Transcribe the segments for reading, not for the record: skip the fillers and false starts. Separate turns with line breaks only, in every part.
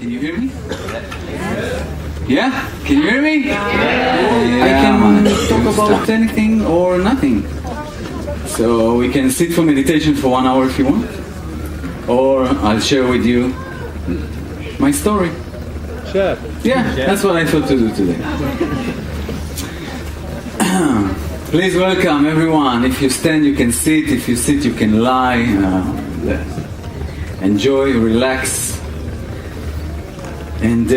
Can you hear me? Yeah? Can you hear me? I can talk about anything or nothing. So we can sit for meditation for 1 hour if you want. Or I'll share with you my story.
Sure.
Yeah, that's what I thought to do today. Please welcome everyone. If you stand, you can sit. If you sit, you can lie. Enjoy, relax. And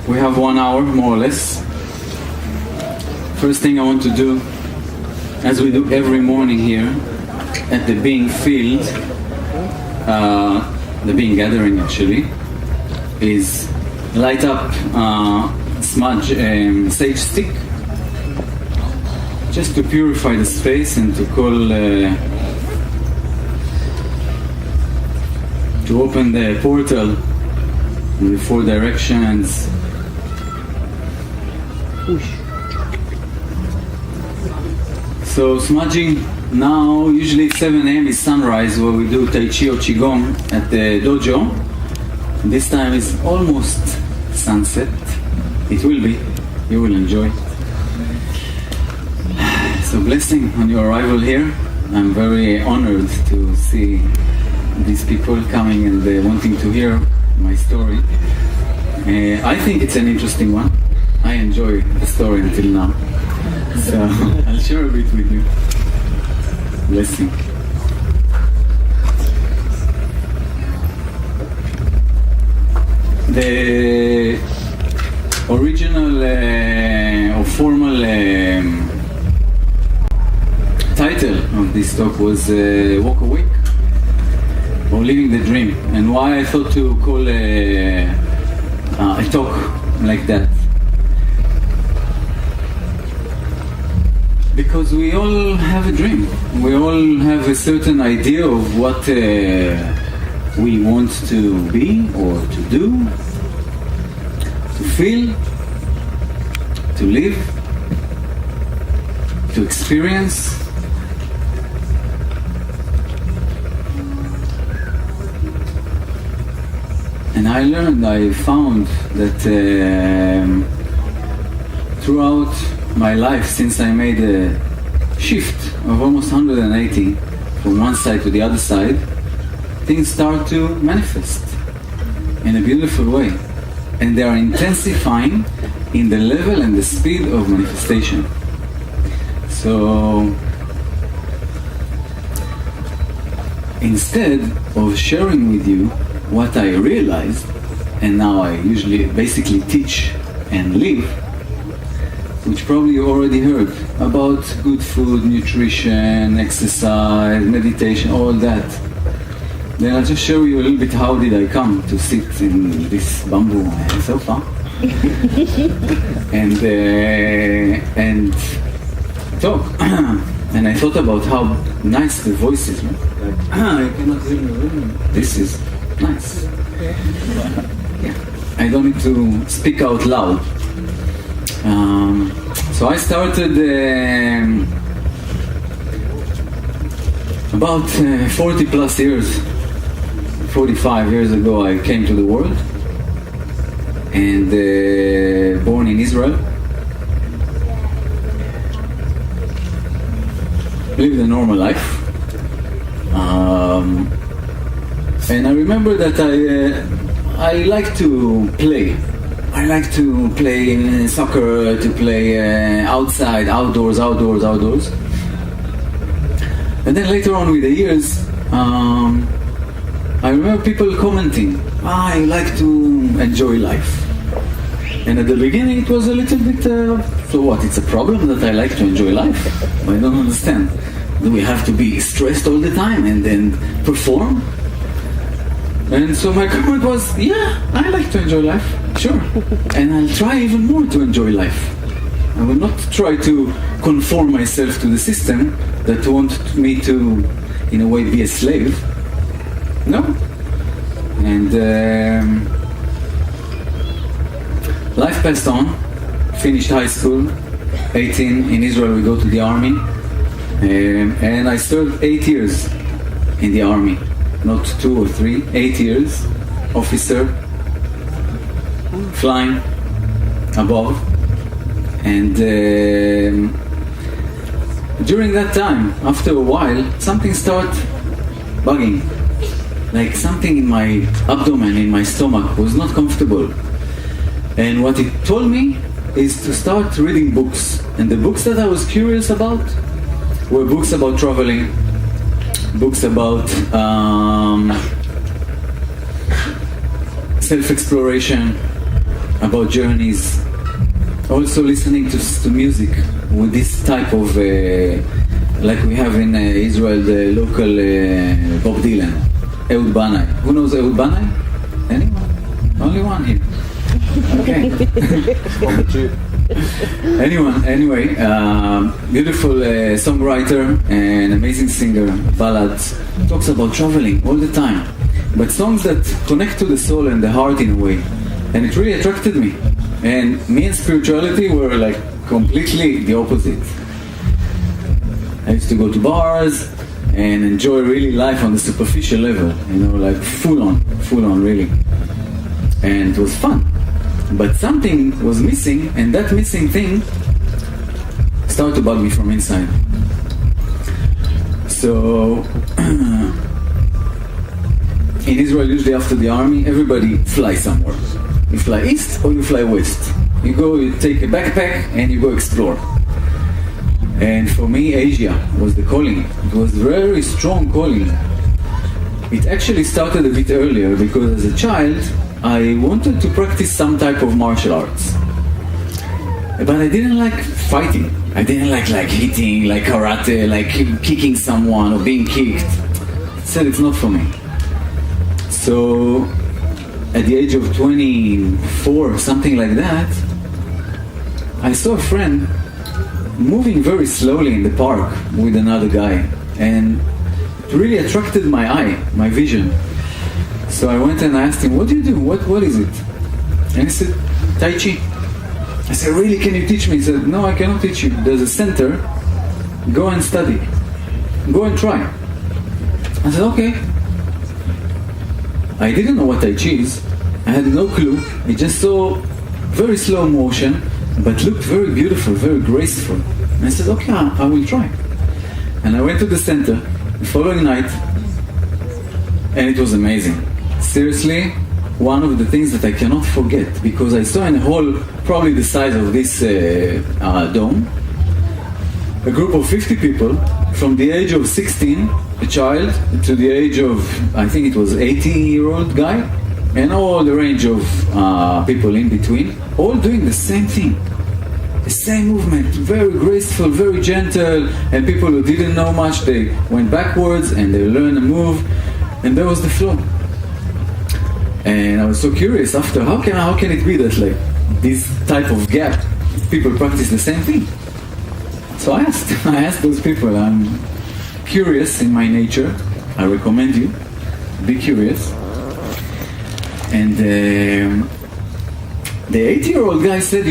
we have 1 hour, more or less. First thing I want to do, as we do every morning here at the Being Field, the Being Gathering actually, is light up smudge sage stick, just to purify the space and to call, to open the portal in the 4 directions. So smudging now, usually 7 a.m. is sunrise, where we do Tai Chi or Qigong at the dojo. This time is almost sunset. It will be. You will enjoy. So blessing on your arrival here. I'm very honored to see these people coming and wanting to hear my story. I think it's an interesting one. I enjoy the story until now. So I'll share a bit with you. Blessing. The original or formal title of this talk was Walk Awake or Living the Dream. And why I thought to call a talk like that? Because we all have a dream. We all have a certain idea of what we want to be or to do, to feel, to live, to experience. And I found that throughout my life, since I made a shift of almost 180 from one side to the other side, things start to manifest in a beautiful way. And they are intensifying in the level and the speed of manifestation. So instead of sharing with you what I realized, and now I usually basically teach and live, which probably you already heard about good food, nutrition, exercise, meditation, all that. Then I'll just show you a little bit how did I come to sit in this bamboo sofa and talk. And I thought about how nice the voice is. Like, you cannot hear me. This is nice. Yeah. I don't need to speak out loud. So I started about 40 plus years, 45 years ago I came to the world and born in Israel. Lived a normal life. And I remember that I like to play. I like to play soccer, to play outside, outdoors. And then later on with the years, I remember people commenting, I like to enjoy life. And at the beginning it was a little bit, so what, it's a problem that I like to enjoy life? I don't understand. Do we have to be stressed all the time and then perform? And so my comment was, yeah, I like to enjoy life, sure. And I'll try even more to enjoy life. I will not try to conform myself to the system that wants me to, in a way, be a slave. No. And life passed on, finished high school, 18, in Israel we go to the army. And I served 8 years in the army. not 2 or 3, 8 years, officer, flying above. And during that time, after a while, something started bugging. Like something in my abdomen, in my stomach was not comfortable. And what it told me is to start reading books. And the books that I was curious about were books about traveling, books about self-exploration, about journeys. Also listening to music with this type of, like we have in Israel, the local Bob Dylan, Ehud Banai. Who knows Ehud Banai? Anyone? Only one here. Okay. Anyway, beautiful songwriter and amazing singer, ballads, talks about traveling all the time, but songs that connect to the soul and the heart in a way, and it really attracted me. And me and spirituality were like completely the opposite. I used to go to bars and enjoy really life on the superficial level, like full on really, and it was fun. But something was missing, and that missing thing started to bug me from inside. So, in Israel, usually after the army, everybody flies somewhere. You fly east or you fly west. You go, you take a backpack, and you go explore. And for me, Asia was the calling. It was a very strong calling. It actually started a bit earlier, because as a child, I wanted to practice some type of martial arts. But I didn't like fighting. I didn't like hitting, like karate, like kicking someone or being kicked. I said it's not for me. So, at the age of 24, something like that, I saw a friend moving very slowly in the park with another guy. And it really attracted my eye, my vision. So I went and I asked him, what do you do? What is it? And he said, Tai Chi. I said, really, can you teach me? He said, no, I cannot teach you. There's a center. Go and study. Go and try. I said, okay. I didn't know what Tai Chi is. I had no clue. I just saw very slow motion, but looked very beautiful, very graceful. And I said, okay, I will try. And I went to the center the following night, and it was amazing. Seriously, one of the things that I cannot forget, because I saw in a hall probably the size of this dome, a group of 50 people from the age of 16, a child, to the age of, I think it was 80-year-old guy, and all the range of people in between, all doing the same thing. The same movement, very graceful, very gentle, and people who didn't know much, they went backwards and they learned a move, and there was the flow. And I was so curious after, how can it be that like this type of gap, people practice the same thing? So I asked those people. I'm curious in my nature. I recommend you, be curious. And the 80-year-old guy said,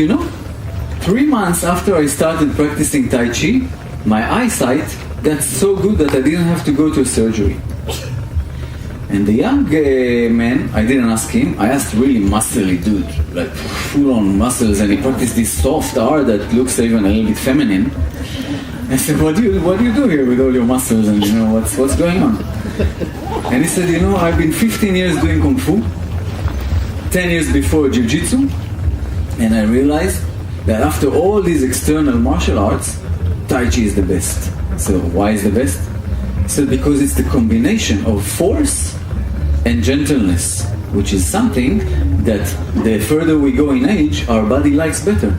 3 months after I started practicing Tai Chi, my eyesight got so good that I didn't have to go to a surgery. And the young man, I didn't ask him, I asked really muscly dude, like full-on muscles, and he practiced this soft art that looks even a little bit feminine. I said, what do you do here with all your muscles, and what's going on? And he said, I've been 15 years doing Kung Fu, 10 years before Jiu-Jitsu, and I realized that after all these external martial arts, Tai Chi is the best. So why is the best? He said, because it's the combination of force and gentleness, which is something that the further we go in age, our body likes better.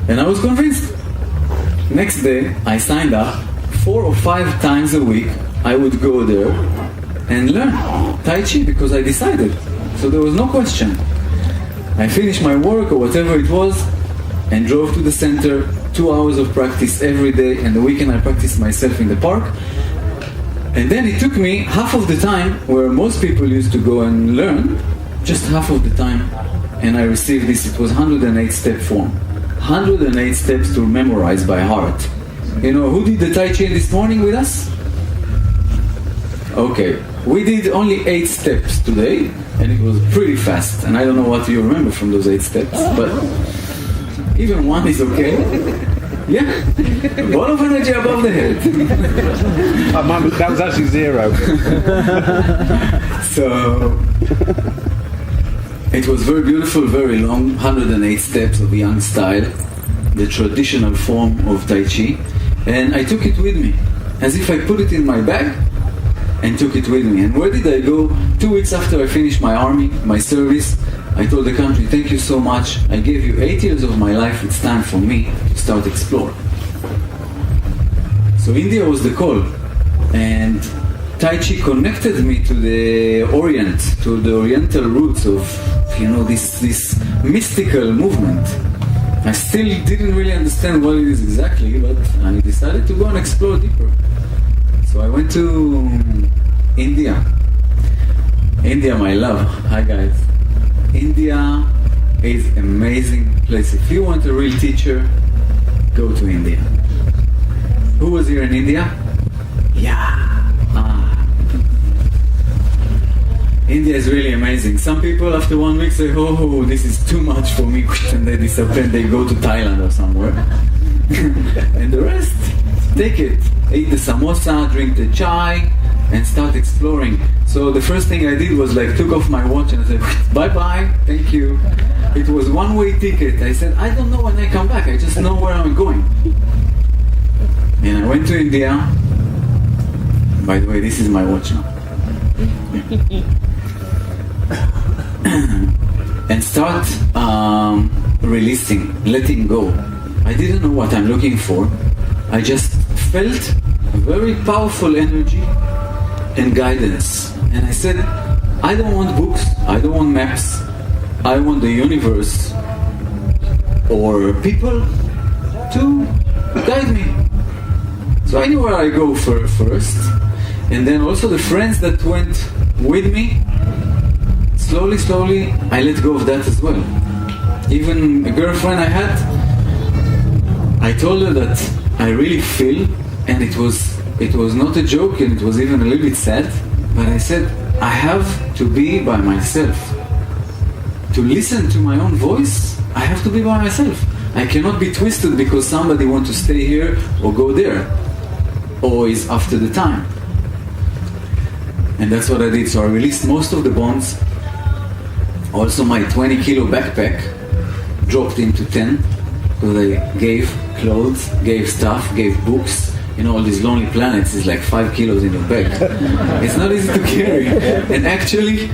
And I was convinced. Next day, I signed up. 4 or 5 times a week, I would go there and learn Tai Chi because I decided. So there was no question. I finished my work or whatever it was and drove to the center, 2 hours of practice every day, and the weekend I practiced myself in the park. And then it took me half of the time where most people used to go and learn, just half of the time, and I received this. It was 108 step form. 108 steps to memorize by heart. Who did the Tai Chi this morning with us? Okay, we did only 8 steps today, and it was pretty fast. And I don't know what you remember from those 8 steps, but even 1 is okay. Yeah, ball of energy above the head.
That was actually 0.
So it was very beautiful, very long, 108 steps of Yang style, the traditional form of Tai Chi, and I took it with me, as if I put it in my bag and took it with me. And where did I go? 2 weeks after I finished my army, my service, I told the country, thank you so much, I gave you 8 years of my life, it's time for me to start exploring. So India was the call, and Tai Chi connected me to the Orient, to the Oriental roots of, this mystical movement. I still didn't really understand what it is exactly, but I decided to go and explore deeper. So I went to India. India, my love. Hi guys. India is an amazing place. If you want a real teacher, go to India. Who was here in India? Yeah. India is really amazing. Some people after 1 week say, oh, this is too much for me, and they disappear, they go to Thailand or somewhere. And the rest, take it. Eat the samosa, drink the chai, and start exploring. So the first thing I did was took off my watch and I said, bye-bye, thank you. It was one-way ticket. I said, I don't know when I come back, I just know where I'm going. And I went to India. By the way, this is my watch now. And start releasing, letting go. I didn't know what I'm looking for. I just felt a very powerful energy and guidance. And I said, I don't want books, I don't want maps, I want the universe or people to guide me. So I knew where I go first. And then also the friends that went with me, slowly, I let go of that as well. Even a girlfriend I had, I told her that I really feel, and it was not a joke, and it was even a little bit sad, but I said, I have to be by myself. To listen to my own voice, I have to be by myself. I cannot be twisted because somebody wants to stay here or go there, or is after the time. And that's what I did. So I released most of the bonds. Also my 20-kilo backpack dropped into 10, because I gave clothes, gave stuff, gave books. All these lonely planets is 5 kilos in your bag. It's not easy to carry. And actually,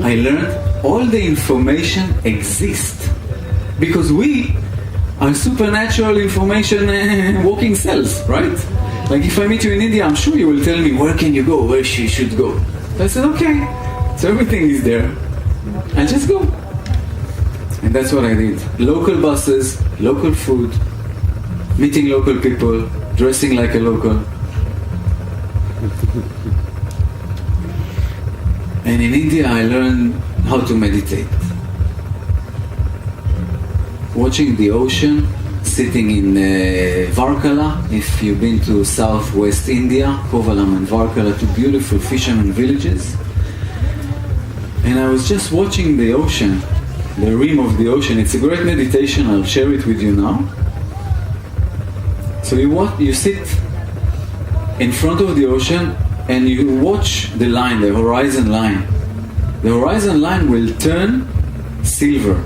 I learned all the information exists, because we are supernatural information walking cells, right? If I meet you in India, I'm sure you will tell me, where can you go, where she should go. So I said, okay, so everything is there. I'll just go. And that's what I did. Local buses, local food, meeting local people, dressing like a local. And in India, I learned how to meditate. Watching the ocean, sitting in Varkala. If you've been to southwest India, Kovalam and Varkala, 2 beautiful fishermen villages. And I was just watching the ocean, the rim of the ocean. It's a great meditation, I'll share it with you now. So you sit in front of the ocean and you watch the line, the horizon line. The horizon line will turn silver.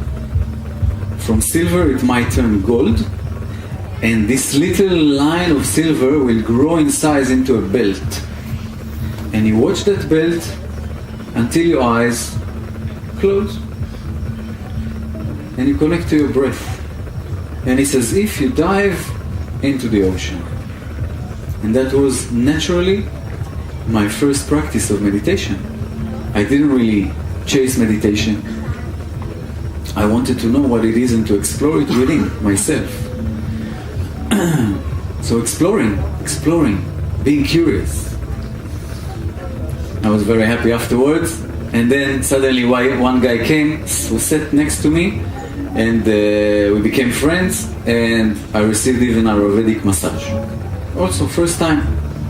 From silver it might turn gold, and this little line of silver will grow in size into a belt. And you watch that belt until your eyes close. And you connect to your breath. And it's as if you dive into the ocean. And that was naturally my first practice of meditation. I didn't really chase meditation. I wanted to know what it is and to explore it within myself. So exploring, being curious. I was very happy afterwards, and then suddenly one guy came, was sat next to me, and we became friends, and I received even a Ayurvedic massage. Also, first time.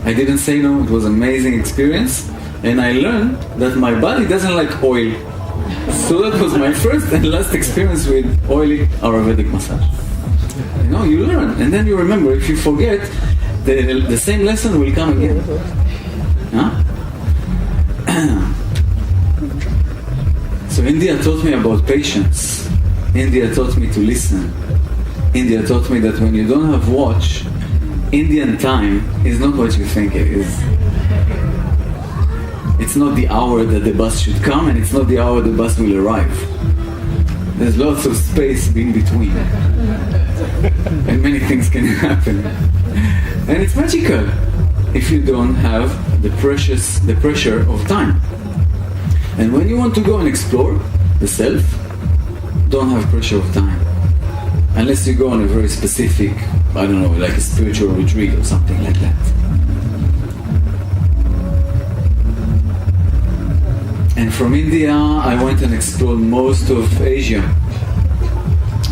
I didn't say no, it was an amazing experience. And I learned that my body doesn't like oil. So that was my first and last experience with oily Ayurvedic massage. You know, you learn, and then you remember. If you forget, the same lesson will come again. Huh? So India taught me about patience. India taught me to listen. India taught me that when you don't have watch, Indian time is not what you think it is. It's not the hour that the bus should come, and it's not the hour the bus will arrive. There's lots of space in between. And many things can happen. And it's magical if you don't have the pressure of time. And when you want to go and explore the self, don't have pressure of time. Unless you go on a very specific, I don't know, like a spiritual retreat or something like that. And from India, I went and explored most of Asia,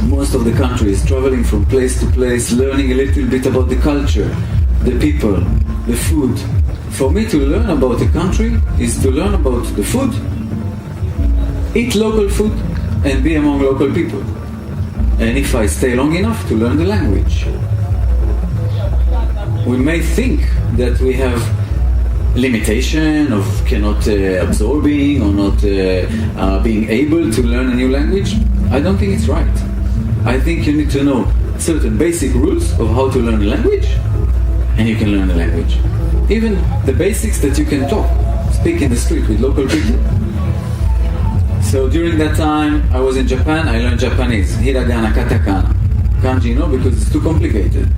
most of the countries, traveling from place to place, learning a little bit about the culture, the people, the food. For me to learn about a country is to learn about the food, eat local food, and be among local people. And if I stay long enough, to learn the language. We may think that we have limitation of cannot absorbing or not being able to learn a new language. I don't think it's right. I think you need to know certain basic rules of how to learn a language, and you can learn the language. Even the basics that you can speak in the street with local people. So during that time, I was in Japan, I learned Japanese, hiragana, katakana. Kanji, no, because it's too complicated.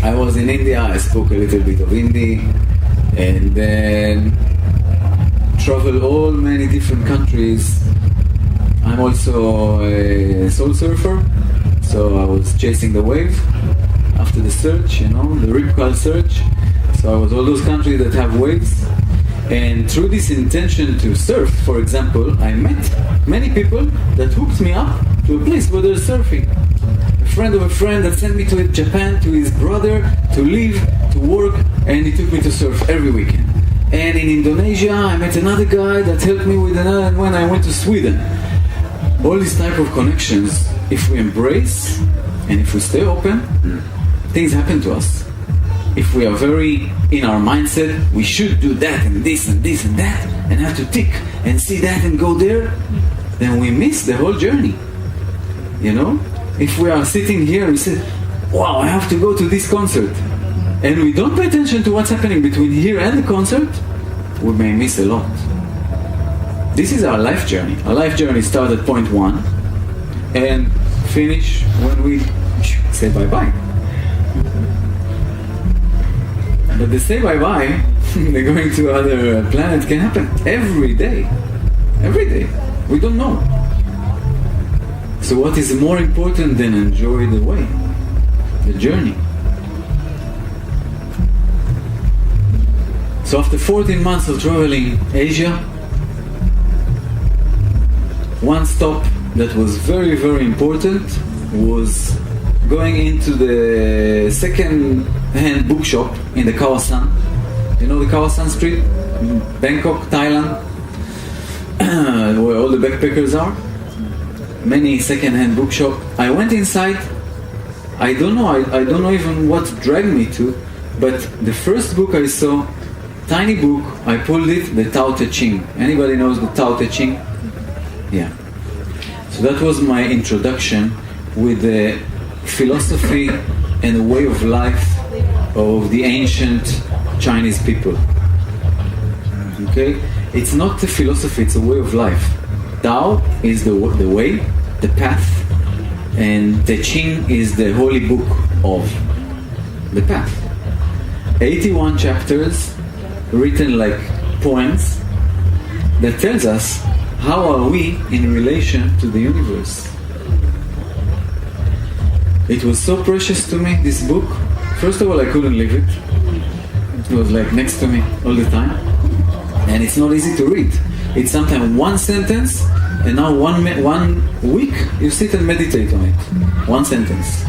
I was in India, I spoke a little bit of Hindi, and then traveled all many different countries. I'm also a soul surfer, so I was chasing the wave after the search, you know, the rip curl search. So I was all those countries that have waves. And through this intention to surf, for example, I met many people that hooked me up to a place where they're surfing. A friend of a friend that sent me to Japan to his brother to live, to work, and he took me to surf every weekend. And in Indonesia, I met another guy that helped me with another when I went to Sweden. All these type of connections, if we embrace and if we stay open, things happen to us. If we are very in our mindset, we should do that and this and this and that, and have to tick and see that and go there, then we miss the whole journey. You know? If we are sitting here and we say, wow, I have to go to this concert, and we don't pay attention to what's happening between here and the concert, we may miss a lot. This is our life journey. Our life journey starts at point 1 and finish when we say bye-bye. But the say bye-bye, they're going to other planets, can happen every day. Every day. We don't know. So what is more important than enjoy the way? The journey. So after 14 months of traveling Asia, one stop that was very, very important was going into the second-hand bookshop in the Kawasan. You know the Kawasan Street? Bangkok, Thailand, where all the backpackers are. Many second-hand bookshop. I went inside. I don't know even what dragged me to, but the first book I saw, tiny book, I pulled it, the Tao Te Ching. Anybody knows the Tao Te Ching? Yeah. So that was my introduction with the philosophy and the way of life of the ancient Chinese people. Okay? It's not a philosophy, it's a way of life. Tao is the way, the path, and Te Ching is the holy book of the path. 81 chapters written like poems that tells us how are we in relation to the universe. It was so precious to me, this book. First of all, I couldn't leave it. It was like next to me all the time. And it's not easy to read. It's sometimes one sentence, and now one week you sit and meditate on it. One sentence.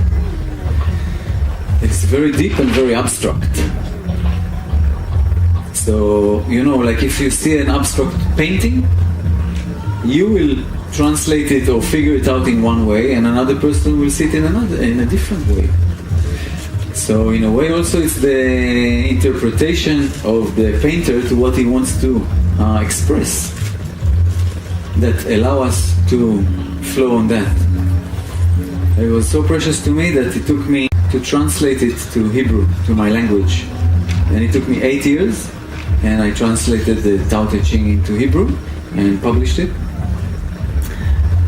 It's very deep and very abstract. So, like if you see an abstract painting, you will translate it or figure it out in one way, and another person will see it in a different way. So in a way also it's the interpretation of the painter to what he wants to express that allow us to flow on that. It was so precious to me that it took me to translate it to Hebrew, to my language. And it took me 8 years, and I translated the Tao Te Ching into Hebrew and published it.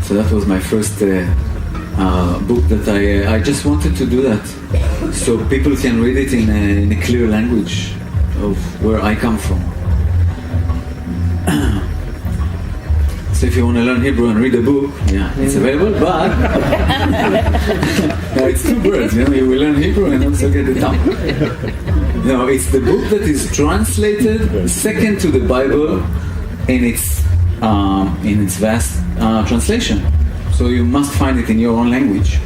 So that was my first book that I just wanted to do that, so people can read it in a clear language of where I come from. So if you want to learn Hebrew and read a book, it's available, but it's two birds, you will learn Hebrew and also get the tongue. It's the book that is translated second to the Bible in its vast translation. So you must find it in your own language.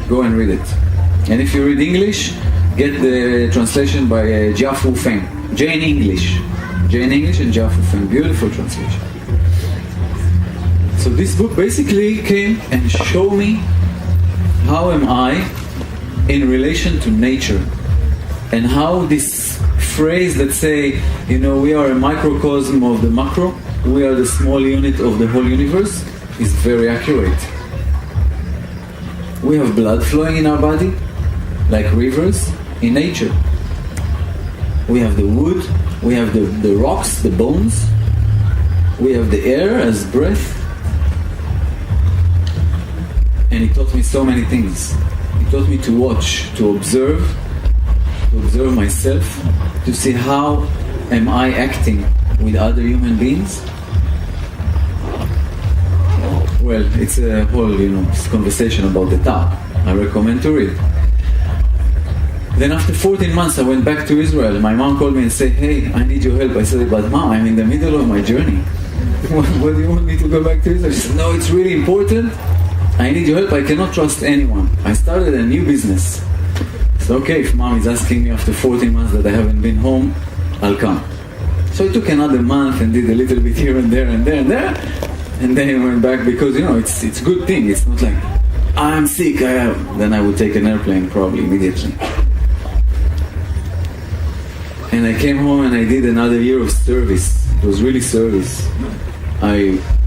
Go and read it. And if you read English, get the translation by Jiafu Feng. Jane English and Jiafu Feng. Beautiful translation. So this book basically came and showed me how am I in relation to nature, and how this phrase that say, we are a microcosm of the macro, we are the small unit of the whole universe, is very accurate. We have blood flowing in our body, like rivers in nature. We have the wood, we have the rocks, the bones, we have the air as breath. And it taught me so many things. It taught me to watch, to observe myself, to see how am I acting with other human beings. Well, it's a whole, conversation about the Tao. I recommend to read. Then after 14 months, I went back to Israel. My mom called me and said, "Hey, I need your help." I said, "But Mom, I'm in the middle of my journey. What do you want me to go back to Israel?" She said, "No, it's really important. I need your help. I cannot trust anyone. I started a new business." I said, "Okay, if Mom is asking me after 14 months that I haven't been home, I'll come." So I took another month and did a little bit here and there and there and there. And then I went back because, it's a good thing. It's not like, I'm sick, then I would take an airplane probably immediately. And I came home and I did another year of service. It was really service. I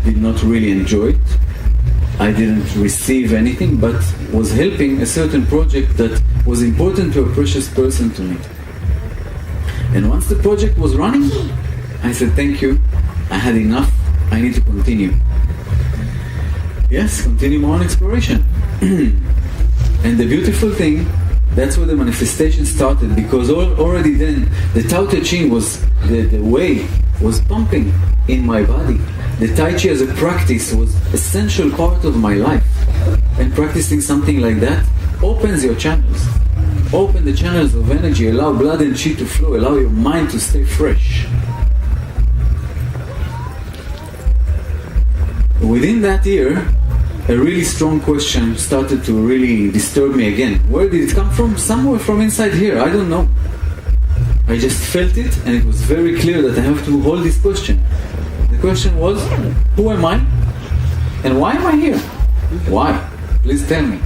did not really enjoy it. I didn't receive anything, but was helping a certain project that was important to a precious person to me. And once the project was running, I said, "Thank you, I had enough, I need to continue." Yes, continue my own exploration. And the beautiful thing, that's where the manifestation started, because already then the Tao Te Ching was, the way was pumping in my body. The Tai Chi as a practice was essential part of my life. And practicing something like that opens your channels. Open the channels of energy, allow blood and chi to flow, allow your mind to stay fresh. Within that year, a really strong question started to really disturb me again. Where did it come from? Somewhere from inside here, I don't know. I just felt it, and it was very clear that I have to hold this question. The question was, who am I? And why am I here? Why? Please tell me.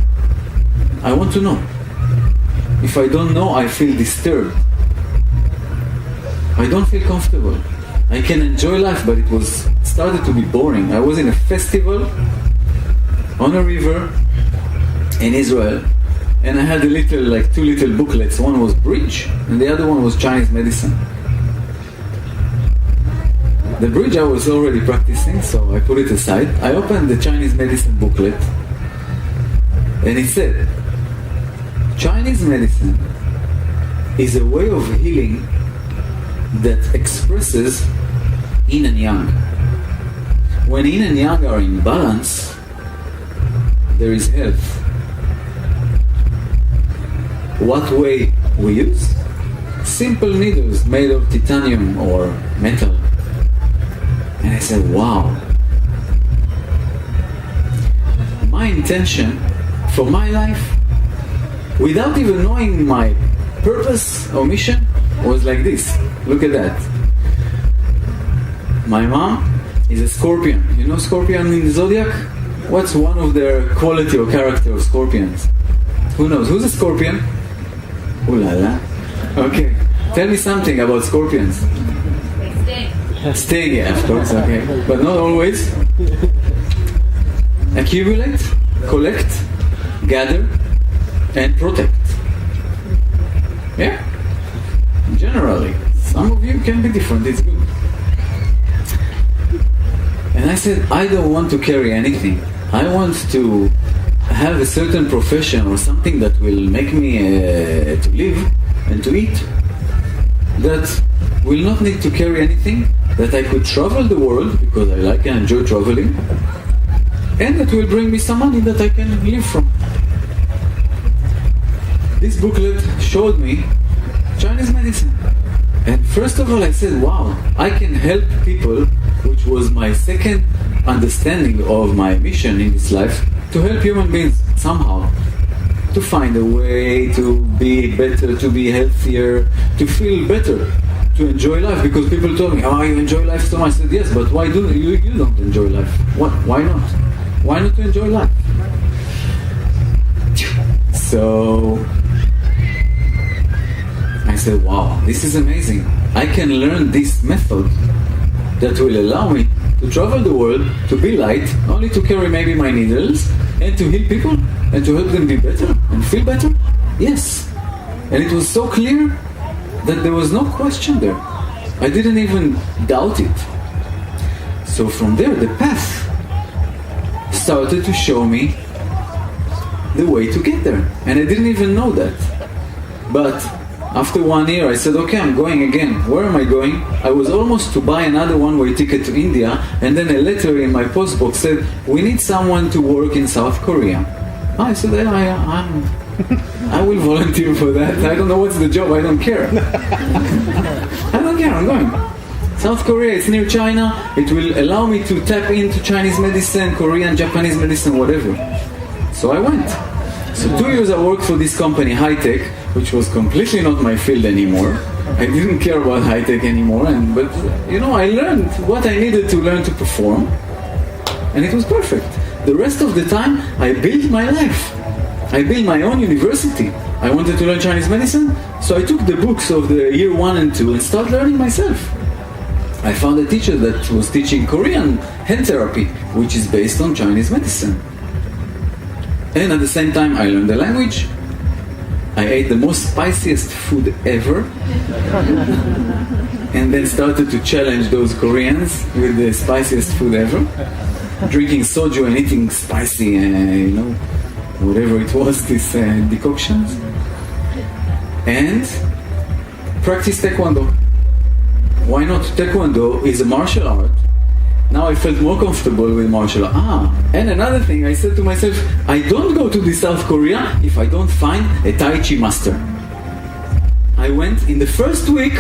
I want to know. If I don't know, I feel disturbed. I don't feel comfortable. I can enjoy life, but it started to be boring. I was in a festival on a river in Israel, and I had two little booklets. One was bridge, and the other one was Chinese medicine. The bridge I was already practicing, so I put it aside. I opened the Chinese medicine booklet, and it said, Chinese medicine is a way of healing that expresses yin and yang. When yin and yang are in balance, there is health. What way we use? Simple needles made of titanium or metal. And I said, wow. My intention for my life, without even knowing my purpose or mission, was like this. Look at that. My mom is a scorpion. You know scorpion in the zodiac? What's one of their quality or character of scorpions? Who knows? Who's a scorpion? Ooh la la. Okay. Tell me something about scorpions. Stay, yeah, of course, okay. But not always. Accumulate, collect, gather, and protect. Yeah? Generally. Some of you can be different, it's good. And I said, I don't want to carry anything. I want to have a certain profession or something that will make me to live and to eat. That will not need to carry anything, that I could travel the world because I like and enjoy traveling, and that will bring me some money that I can live from. This booklet showed me Chinese medicine. And first of all I said, wow, I can help people, which was my second understanding of my mission in this life, to help human beings somehow. To find a way to be better, to be healthier, to feel better, to enjoy life. Because people told me, oh, you enjoy life so much. I said, yes, but why do you don't enjoy life? What? Why not? Why not to enjoy life? So I said, wow, this is amazing. I can learn this method that will allow me to travel the world, to be light, only to carry maybe my needles, and to heal people, and to help them be better and feel better? Yes. And it was so clear that there was no question there. I didn't even doubt it. So from there, the path started to show me the way to get there. And I didn't even know that. But after 1 year, I said, okay, I'm going again. Where am I going? I was almost to buy another one-way ticket to India, and then a letter in my postbox said, we need someone to work in South Korea. I said, I will volunteer for that. I don't know what's the job, I don't care. I don't care, I'm going. South Korea, it's near China. It will allow me to tap into Chinese medicine, Korean, Japanese medicine, whatever. So I went. So 2 years I worked for this company, high-tech, which was completely not my field anymore. I didn't care about high-tech anymore, but I learned what I needed to learn to perform, and it was perfect. The rest of the time, I built my life. I built my own university. I wanted to learn Chinese medicine, so I took the books of the year 1 and 2 and started learning myself. I found a teacher that was teaching Korean hand therapy, which is based on Chinese medicine. And at the same time, I learned the language. I ate the most spiciest food ever. And then started to challenge those Koreans with the spiciest food ever. Drinking soju and eating spicy, whatever it was, these decoctions. And practice Taekwondo. Why not? Taekwondo is a martial art. Now I felt more comfortable with martial art. And another thing, I said to myself, I don't go to the South Korea if I don't find a Tai Chi master. I went, in the first week,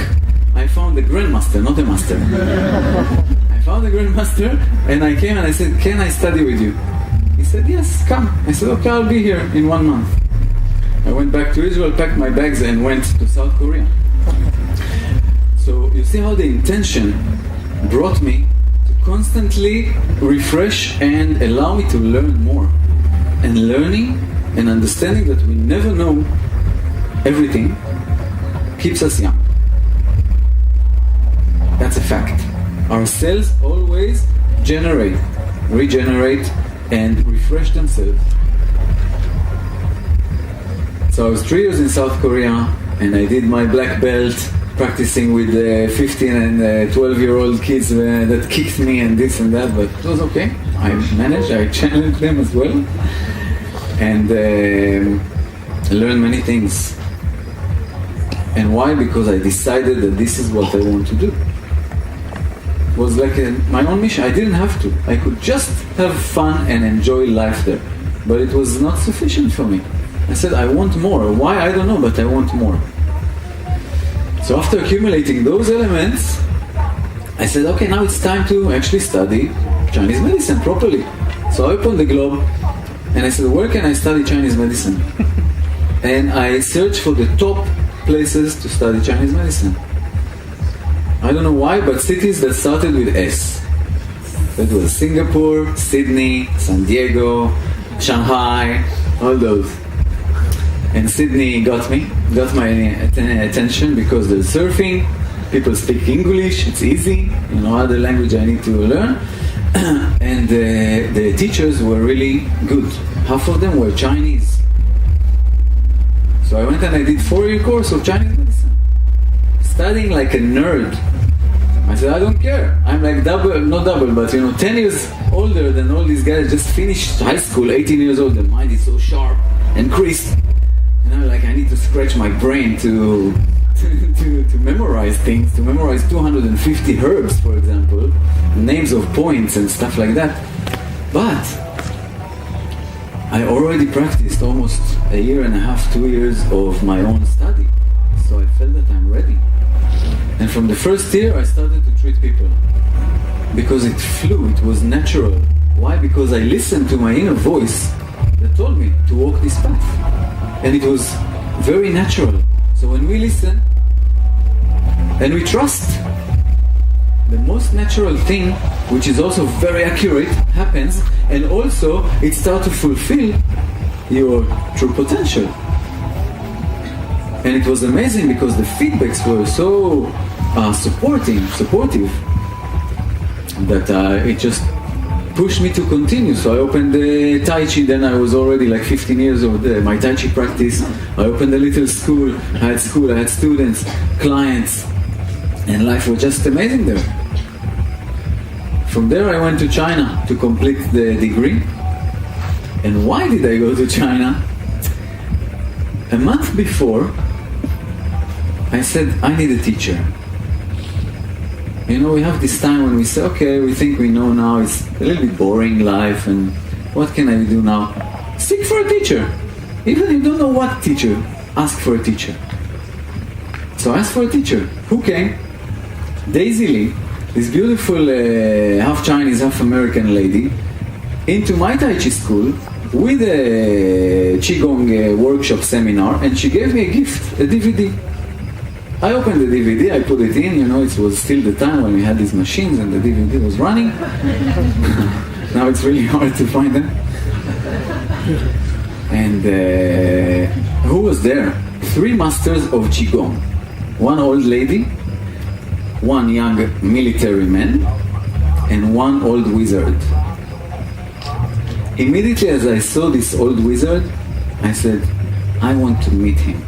I found a grandmaster, not a master. I found a grandmaster, and I came and I said, can I study with you? He said, yes, come. I said, okay, I'll be here in 1 month. I went back to Israel, packed my bags, and went to South Korea. So you see how the intention brought me constantly refresh and allow me to learn more. And learning and understanding that we never know everything keeps us young. That's a fact. Our cells always generate, regenerate, and refresh themselves. So I was 3 years in South Korea, and I did my black belt, practicing with 15 and 12-year-old kids that kicked me and this and that, but it was okay. I managed, I challenged them as well, and learned many things. And why? Because I decided that this is what I want to do. It was like my own mission. I didn't have to. I could just have fun and enjoy life there. But it was not sufficient for me. I said, I want more. Why? I don't know, but I want more. So after accumulating those elements, I said, okay, now it's time to actually study Chinese medicine properly. So I opened the globe and I said, where can I study Chinese medicine? And I searched for the top places to study Chinese medicine. I don't know why, but cities that started with S. That was Singapore, Sydney, San Diego, Shanghai, all those. And Sydney got my attention because there's surfing, people speak English, it's easy, other language I need to learn. And the teachers were really good. Half of them were Chinese. So I went and I did 4-year course of Chinese medicine, studying like a nerd. I said, I don't care. I'm like not double, but 10 years older than all these guys, just finished high school, 18 years old. Their mind is so sharp and crisp. And I'm like, I need to scratch my brain to memorize things, to memorize 250 herbs, for example, names of points and stuff like that. But I already practiced almost 1.5 years, 2 years of my own study. So I felt that I'm ready. And from the first year, I started to treat people. Because it flew, it was natural. Why? Because I listened to my inner voice that told me to walk this path. And it was very natural. So when we listen, and we trust, the most natural thing, which is also very accurate, happens, and also it starts to fulfill your true potential. And it was amazing because the feedbacks were so supportive, that it just pushed me to continue. So I opened the Tai Chi, then I was already like 15 years old, my Tai Chi practice. I opened a little school, I had students, clients, and life was just amazing there. From there I went to China to complete the degree. And why did I go to China? A month before, I said, I need a teacher. We have this time when we say, okay, we think we know now, it's a little bit boring life, and what can I do now? Seek for a teacher. Even if you don't know what teacher, ask for a teacher. So I asked for a teacher. Who came? Daisy Lee, this beautiful half Chinese, half American lady, into my Tai Chi school with a Qigong workshop seminar, and she gave me a gift, a DVD. I opened the DVD, I put it in, it was still the time when we had these machines and the DVD was running. Now it's really hard to find them. And who was there? 3 masters of Qigong. 1 old lady, 1 young military man, and 1 old wizard. Immediately as I saw this old wizard, I said, I want to meet him.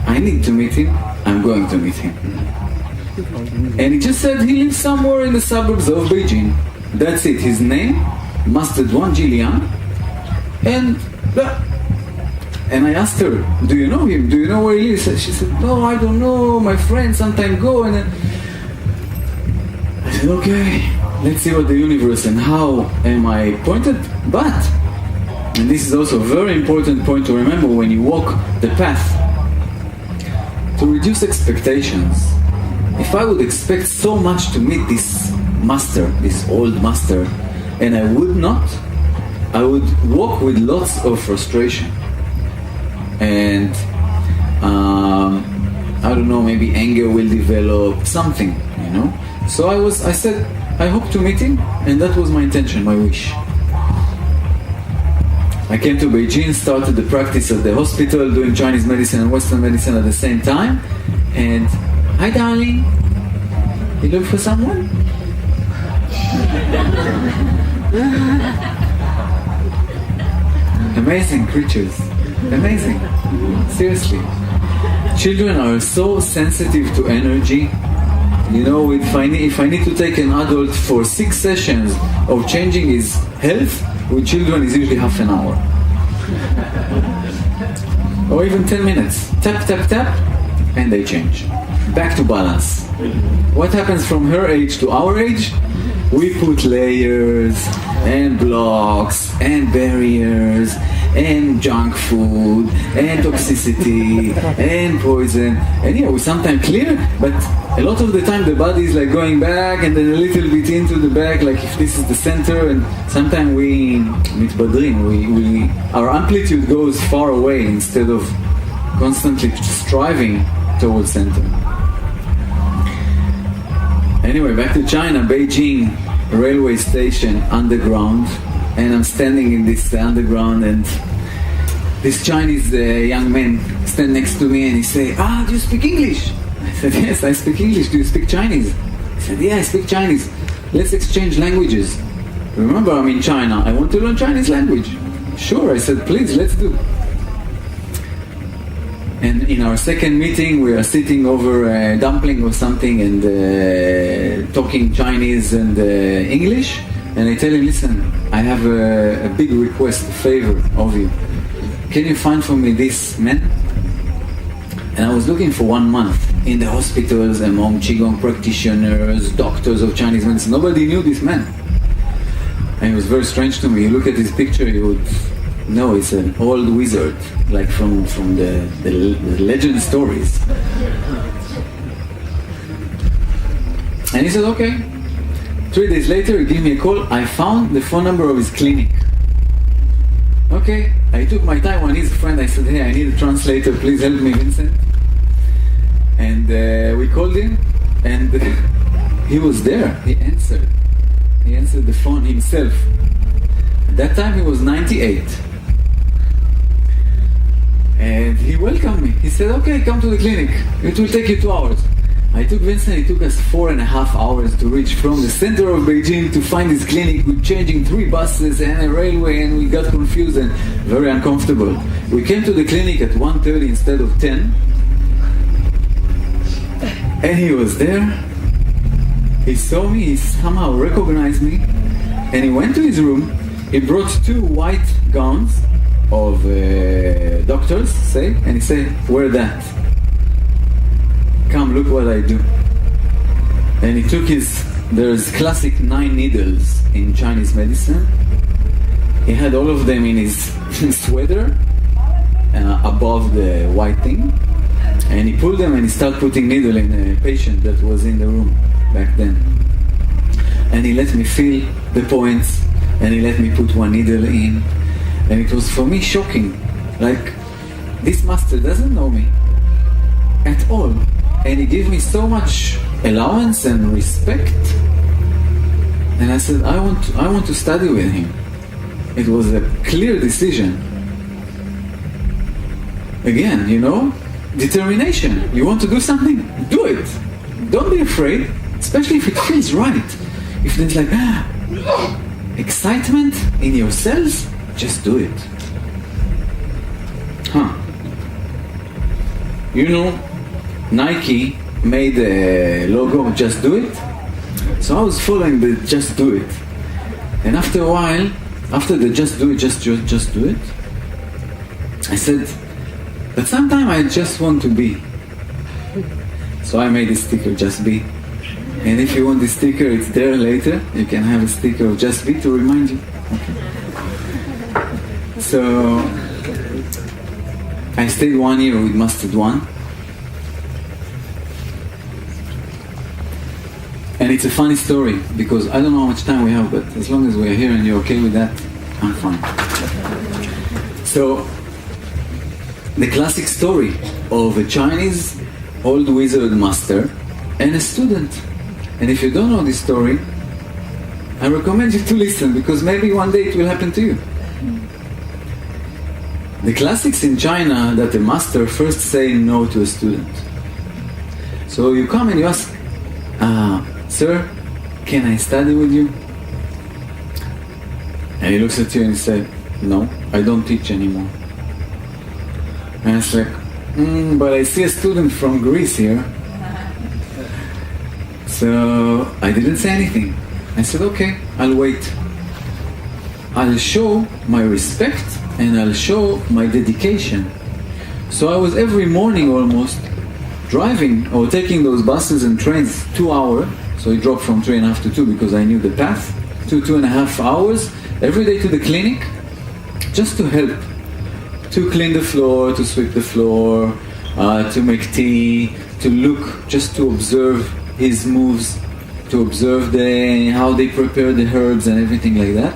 I need to meet him. I'm going to meet him. And he just said he lives somewhere in the suburbs of Beijing. That's it. His name, Master Duan Jilian. And I asked her, do you know him? Do you know where he lives? She said, no, I don't know. My friends sometimes go. And then I said, okay, let's see what the universe and how am I pointed. But, and this is also a very important point to remember when you walk the path, to reduce expectations. If I would expect so much to meet this master, this old master, and I would not, I would walk with lots of frustration. And I don't know, maybe anger will develop, something, So I said, I hope to meet him, and that was my intention, my wish. I came to Beijing, started the practice at the hospital, doing Chinese medicine and Western medicine at the same time. And, hi darling, you look for someone? Amazing creatures, amazing, seriously. Children are so sensitive to energy. If I need to take an adult for 6 sessions of changing his health, with children is usually half an hour. Or even 10 minutes. Tap, tap, tap, and they change. Back to balance. What happens from her age to our age? We put layers, and blocks, and barriers, and junk food, and toxicity, and poison. And we sometimes clear, but a lot of the time the body is like going back and then a little bit into the back, like if this is the center, and sometimes we our amplitude goes far away instead of constantly striving towards center. Anyway, back to China, Beijing railway station, underground, and I'm standing in this underground, and this Chinese young man stand next to me and he say, do you speak English? I said, yes, I speak English. Do you speak Chinese? He said, yeah, I speak Chinese. Let's exchange languages. Remember, I'm in China. I want to learn Chinese language. Sure, I said, please, let's do. And in our second meeting, we are sitting over a dumpling or something and talking Chinese and English. And I tell him, listen, I have a big request, a favor of you. Can you find for me this man? And I was looking for 1 month in the hospitals among Qigong practitioners, doctors of Chinese medicine. Nobody knew this man. And it was very strange to me. You look at his picture, you would know it's an old wizard, like from the legend stories. And he said, okay. 3 days later, he gave me a call. I found the phone number of his clinic. Okay, I took my Taiwanese friend. I said, hey, I need a translator. Please help me, Vincent. And we called him, and he was there. He answered. He answered the phone himself. At that time, he was 98. And he welcomed me. He said, okay, come to the clinic. It will take you 2 hours. I took Vincent, it took us 4.5 hours to reach from the center of Beijing to find his clinic, with changing 3 buses and a railway, and we got confused and very uncomfortable. We came to the clinic at 1:30 instead of 10. And he was there. He saw me, he somehow recognized me, and he went to his room. He brought 2 white gowns of doctors, say, and he said, wear that. Come, look what I do. And he took there's classic 9 needles in Chinese medicine. He had all of them in his sweater, above the white thing. And he pulled them and he started putting needle in a patient that was in the room back then. And he let me feel the points, and he let me put 1 needle in. And it was for me shocking. Like, this master doesn't know me at all. And he gave me so much allowance and respect. And I said, I want to study with him. It was a clear decision. Again, determination. You want to do something? Do it. Don't be afraid, especially if it feels right. If there's like excitement in your cells, just do it. Nike made a logo of Just Do It. So I was following the Just Do It. And after a while, after the Just Do It, just do it, I said, but sometimes I just want to be. So I made a sticker, Just Be. And if you want the sticker, it's there later. You can have a sticker of Just Be to remind you. Okay. So I stayed 1 year with Mustard One. And it's a funny story, because I don't know how much time we have, but as long as we're here and you're okay with that, I'm fine. So, the classic story of a Chinese old wizard master and a student. And if you don't know this story, I recommend you to listen, because maybe one day it will happen to you. The classics in China that the master first say no to a student. So you come and you ask, sir, can I study with you? And he looks at you and he said, no, I don't teach anymore. And it's like, but I see a student from Greece here. So I didn't say anything. I said, okay, I'll wait. I'll show my respect and I'll show my dedication. So I was every morning almost driving or taking those buses and trains 2 hours. So it dropped from 3.5 to 2 because I knew the path. 2.5 hours every day to the clinic, just to help. To clean the floor, to sweep the floor, to make tea, to look, just to observe his moves, to observe how they prepare the herbs and everything like that.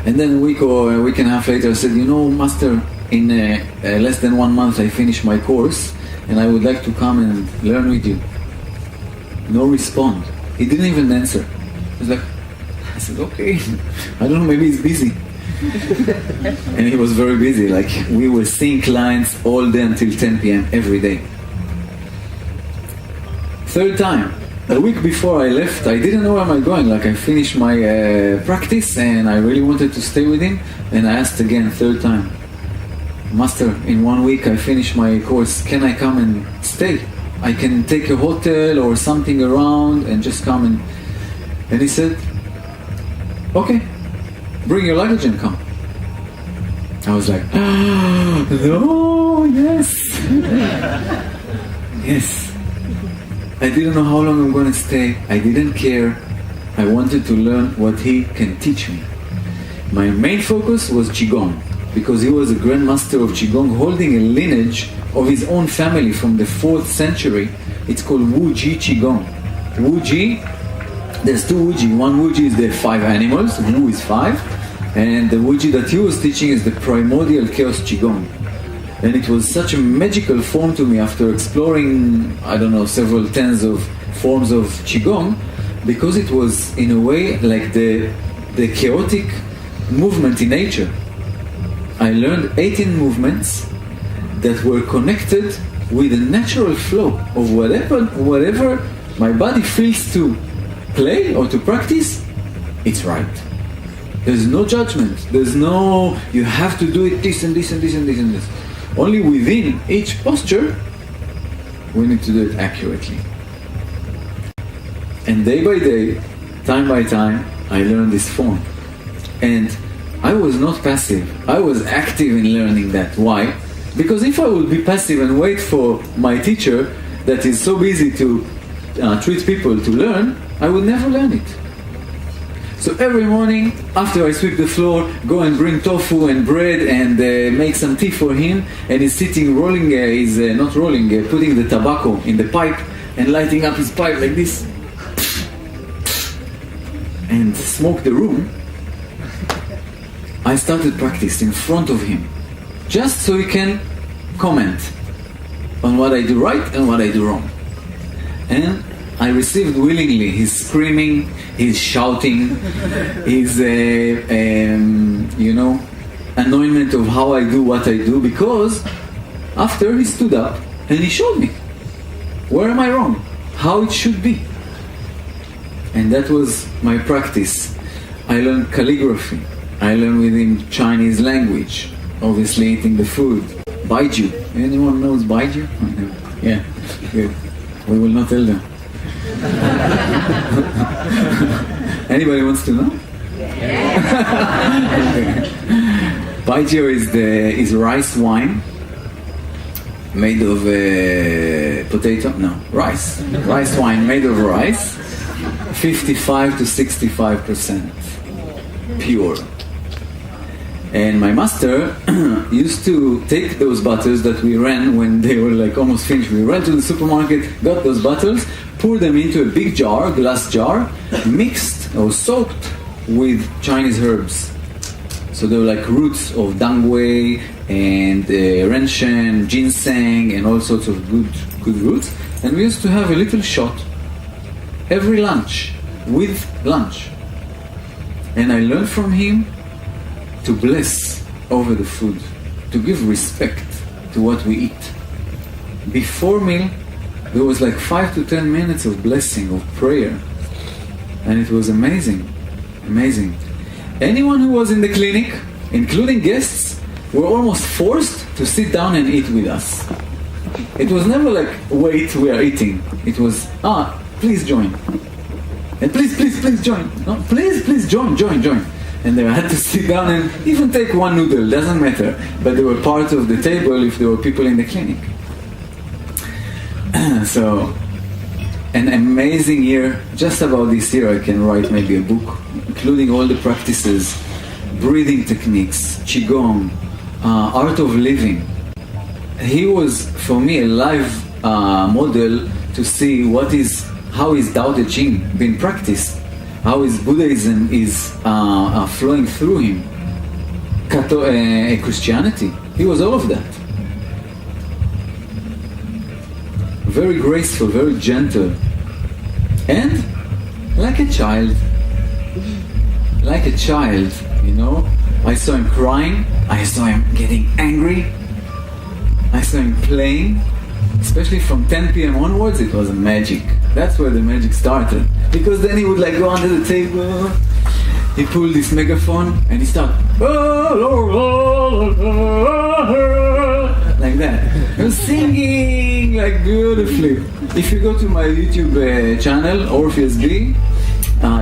And then a week or a week and a half later I said, master, in less than 1 month I finish my course, and I would like to come and learn with you. No response. He didn't even answer. He was like, I said, okay. I don't know, maybe he's busy. And he was very busy. Like, we were seeing clients all day until 10 p.m. every day. Third time, a week before I left, I didn't know where am I going. Like, I finished my practice and I really wanted to stay with him. And I asked again, third time, Master, in 1 week I finished my course. Can I come and stay? I can take a hotel or something around and just come and... And he said, okay, bring your luggage and come. I was like, no, yes. Yes. I didn't know how long I'm going to stay. I didn't care. I wanted to learn what he can teach me. My main focus was Qigong, because he was a grandmaster of Qigong, holding a lineage of his own family from the 4th century. It's called Wu Ji Qigong. Wu Ji, there's 2 Wu Ji. One Wu Ji is the 5 animals, Wu is 5, and the Wu Ji that he was teaching is the primordial chaos Qigong. And it was such a magical form to me after exploring, I don't know, several tens of forms of Qigong, because it was in a way like the chaotic movement in nature. I learned 18 movements that were connected with the natural flow of whatever my body feels to play or to practice, it's right. There's no judgment. There's no, you have to do it this and this and this and this and this. Only within each posture, we need to do it accurately. And day by day, time by time, I learned this form. And I was not passive. I was active in learning that. Why? Because if I would be passive and wait for my teacher that is so busy to treat people to learn, I would never learn it. So every morning, after I sweep the floor, go and bring tofu and bread and make some tea for him, and he's sitting rolling, putting the tobacco in the pipe and lighting up his pipe like this and smoke the room. I started practice in front of him, just so he can comment on what I do right and what I do wrong. And I received willingly his screaming, his shouting, his anointment of how I do what I do, because after he stood up and he showed me where am I wrong, how it should be. And that was my practice. I learned calligraphy. I learned with him Chinese language, obviously eating the food. Baiju. Anyone knows Baiju? Yeah, good. We will not tell them. Anybody wants to know? Yeah. Baiju is rice wine made of potato? No, rice. Rice wine made of rice, 55 to 65% pure. And my master used to take those bottles that we ran when they were like almost finished. We ran to the supermarket, got those bottles, poured them into a big jar, glass jar, mixed or soaked with Chinese herbs. So they were like roots of dangwei and renshen, ginseng, and all sorts of good roots. And we used to have a little shot every lunch, with lunch. And I learned from him to bless over the food, to give respect to what we eat. Before meal, there was like 5 to 10 minutes of blessing, of prayer. And it was amazing, amazing. Anyone who was in the clinic, including guests, were almost forced to sit down and eat with us. It was never like, wait, we are eating. It was, please join. And please join. No, please join. And they had to sit down and even take one noodle, doesn't matter. But they were part of the table if there were people in the clinic. So, an amazing year. Just about this year I can write maybe a book, including all the practices, breathing techniques, Qigong, art of living. He was, for me, a live model to see how is Tao Te Ching being practiced, how is Buddhism is flowing through him. Christianity. He was all of that. Very graceful, very gentle. And like a child. Like a child, you know. I saw him crying. I saw him getting angry. I saw him playing. Especially from 10 p.m. onwards, it was magic. That's where the magic started. Because then he would like go under the table. He pulled this megaphone and he started like that. He was singing like beautifully. If you go to my YouTube channel, Orpheus B,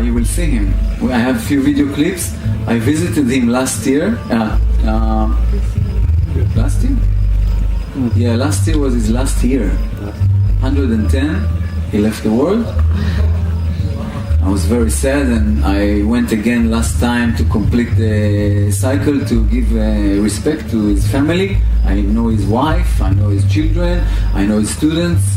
you will see him. I have a few video clips. I visited him last year. Last year? Yeah, last year was his last year. 110, he left the world. I was very sad, and I went again last time to complete the cycle to give respect to his family. I know his wife, I know his children, I know his students,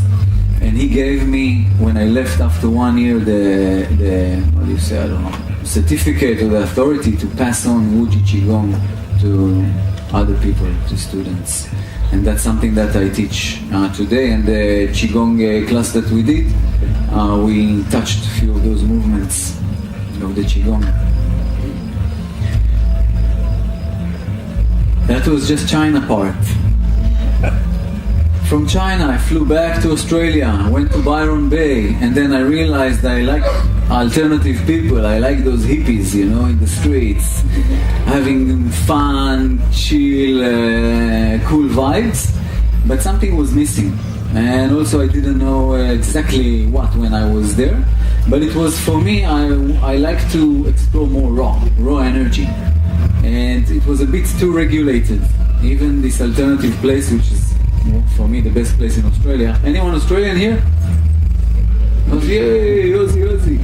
and he gave me, when I left after 1 year, the what do you say, I don't know, certificate or the authority to pass on Wuji Qigong to other people, to students. And that's something that I teach today. And the Qigong class that we did, we touched a few of those movements of the Qigong. That was just China part. From China, I flew back to Australia, went to Byron Bay, and then I realized I like alternative people. I like those hippies, you know, in the streets, having fun, chill, cool vibes. But something was missing, and also I didn't know exactly what when I was there. But it was, for me, I like to explore more raw energy, and it was a bit too regulated. Even this alternative place, which is for me the best place in Australia. Anyone Australian here? Yay, Aussie.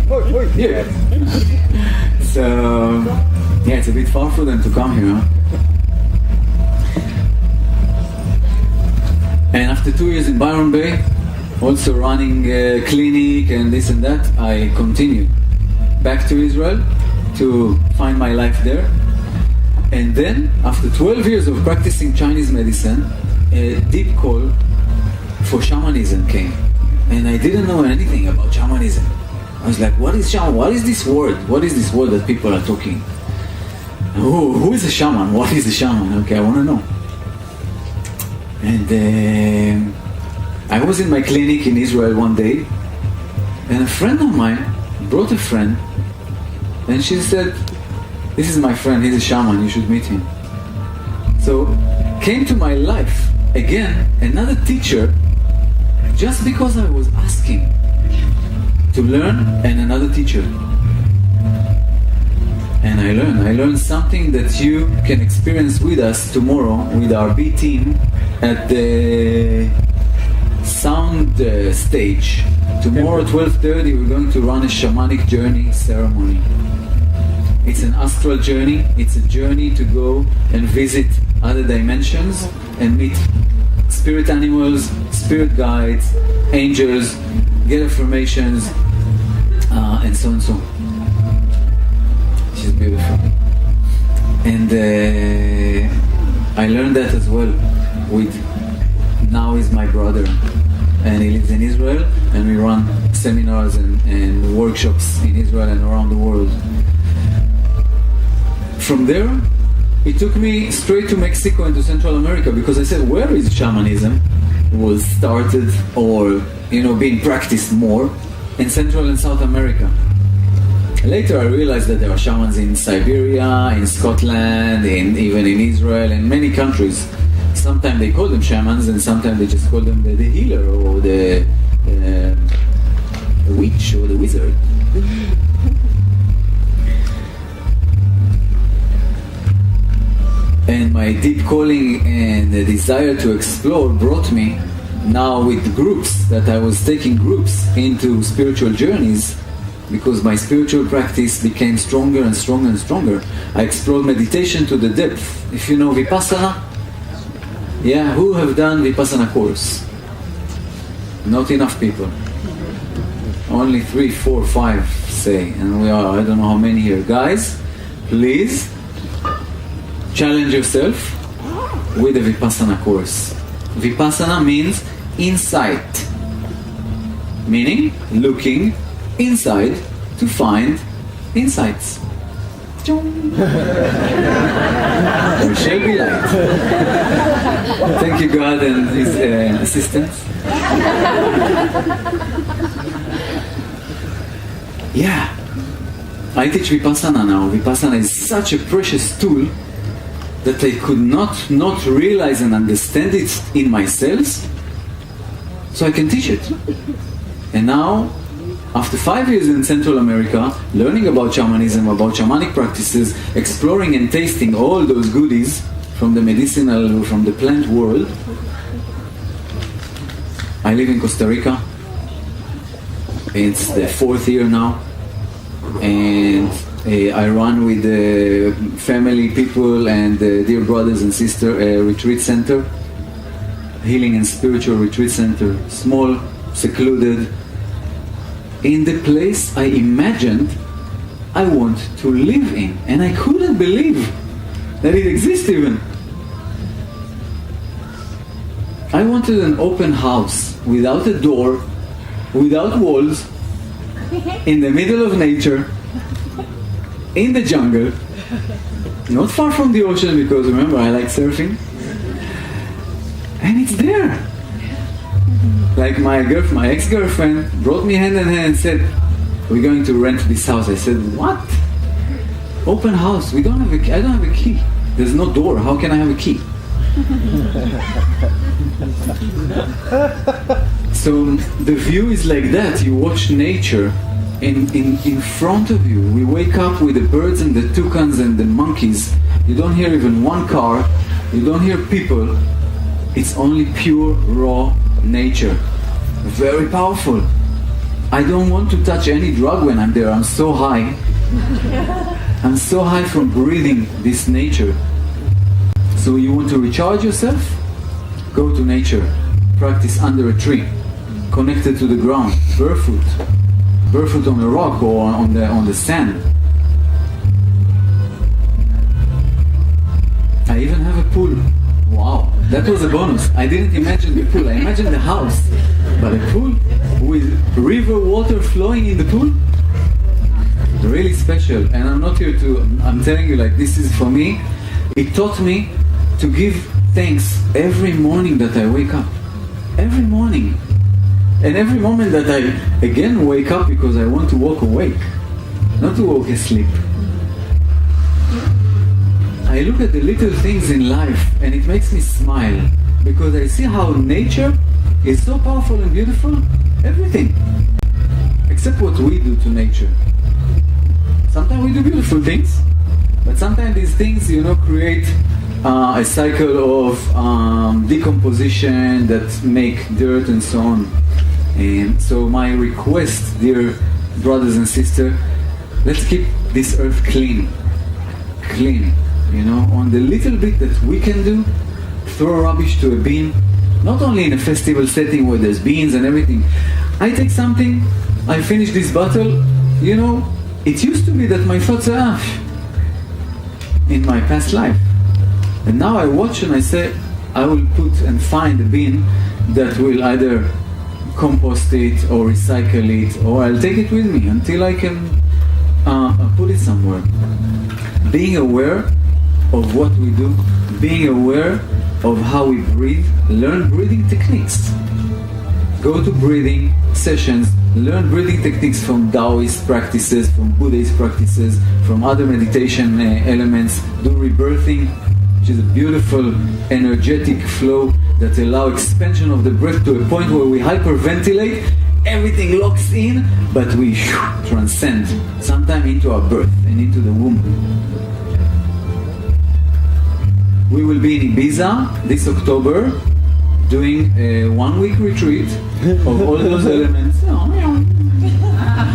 Yeah. So, yeah, it's a bit far for them to come here, huh? And after 2 years in Byron Bay, also running a clinic and this and that, I continued back to Israel to find my life there. And then, after 12 years of practicing Chinese medicine, a deep call for shamanism came. And I didn't know anything about shamanism. I was like, what is shaman? What is this word? What is this word that people are talking? Who is a shaman? What is a shaman? Okay, I want to know. And I was in my clinic in Israel one day, and a friend of mine brought a friend, and she said, this is my friend, he's a shaman, you should meet him. So, came to my life again, another teacher, just because I was asking to learn, and another teacher. And I learned something that you can experience with us tomorrow with our B team at the sound stage. Tomorrow 12:30 we're going to run a shamanic journey ceremony. It's an astral journey. It's a journey to go and visit other dimensions and meet spirit animals, spirit guides, angels, get affirmations, and so and so. She's beautiful. And I learned that as well with, now he's my brother, and he lives in Israel, and we run seminars and workshops in Israel and around the world. From there, it took me straight to Mexico and to Central America, because I said, where is shamanism was started or, you know, being practiced more? In Central and South America. Later I realized that there are shamans in Siberia, in Scotland, even in Israel, in many countries. Sometimes they call them shamans, and sometimes they just call them the healer or the witch or the wizard. And my deep calling and the desire to explore brought me now with groups, that I was taking groups into spiritual journeys, because my spiritual practice became stronger and stronger and stronger. I explored meditation to the depth. If you know Vipassana, yeah, who have done Vipassana course? Not enough people. Only 3, 4, 5 say, and we are, I don't know how many here. Guys, please challenge yourself with a Vipassana course. Vipassana means insight, meaning looking inside to find insights. There shall be light. Thank you, God and His assistants. Yeah, I teach Vipassana now. Vipassana is such a precious tool that I could not realize and understand it in myself, so I can teach it. And now, after 5 years in Central America, learning about shamanism, about shamanic practices, exploring and tasting all those goodies from the medicinal, from the plant world, I live in Costa Rica. It's the 4th year now, and I run with the family, people, and dear brothers and sisters a retreat center, healing and spiritual retreat center, small, secluded, in the place I imagined I want to live in, and I couldn't believe that it exists even. I wanted an open house, without a door, without walls, in the middle of nature, in the jungle, not far from the ocean, because remember I like surfing, and it's there. Like my ex-girlfriend brought me hand in hand and said, "We're going to rent this house." I said, "What? Open house? I don't have a key. There's no door. How can I have a key?" So the view is like that. You watch nature in front of you. We wake up with the birds and the toucans and the monkeys. You don't hear even one car. You don't hear people. It's only pure, raw nature. Very powerful. I don't want to touch any drug when I'm there. I'm so high. I'm so high from breathing this nature. So you want to recharge yourself? Go to nature. Practice under a tree, connected to the ground, barefoot on a rock or on the sand. I even have a pool. Wow, that was a bonus. I didn't imagine the pool. I imagined the house, but a pool with river water flowing in the pool. Really special. And I'm not here I'm telling you, like, this is for me. It taught me to give thanks every morning that I wake up. Every morning. And every moment that I again wake up, because I want to walk awake, not to walk asleep. I look at the little things in life and it makes me smile, because I see how nature is so powerful and beautiful. Everything. Except what we do to nature. Sometimes we do beautiful things, but sometimes these things, create a cycle of decomposition that make dirt and so on. And so my request, dear brothers and sisters, let's keep this earth clean. On the little bit that we can do, throw rubbish to a bin, not only in a festival setting where there's beans and everything. I take something, I finish this bottle, it used to be that my thoughts are in my past life. And now I watch and I say, I will put and find a bin that will either compost it or recycle it, or I'll take it with me until I can put it somewhere. Being aware of what we do, being aware of how we breathe, learn breathing techniques. Go to breathing sessions, learn breathing techniques from Taoist practices, from Buddhist practices, from other meditation elements. Do rebirthing, which is a beautiful energetic flow that allows expansion of the breath to a point where we hyperventilate, everything locks in, but we transcend, sometimes into our birth and into the womb. We will be in Ibiza this October, doing a 1-week retreat of all those elements.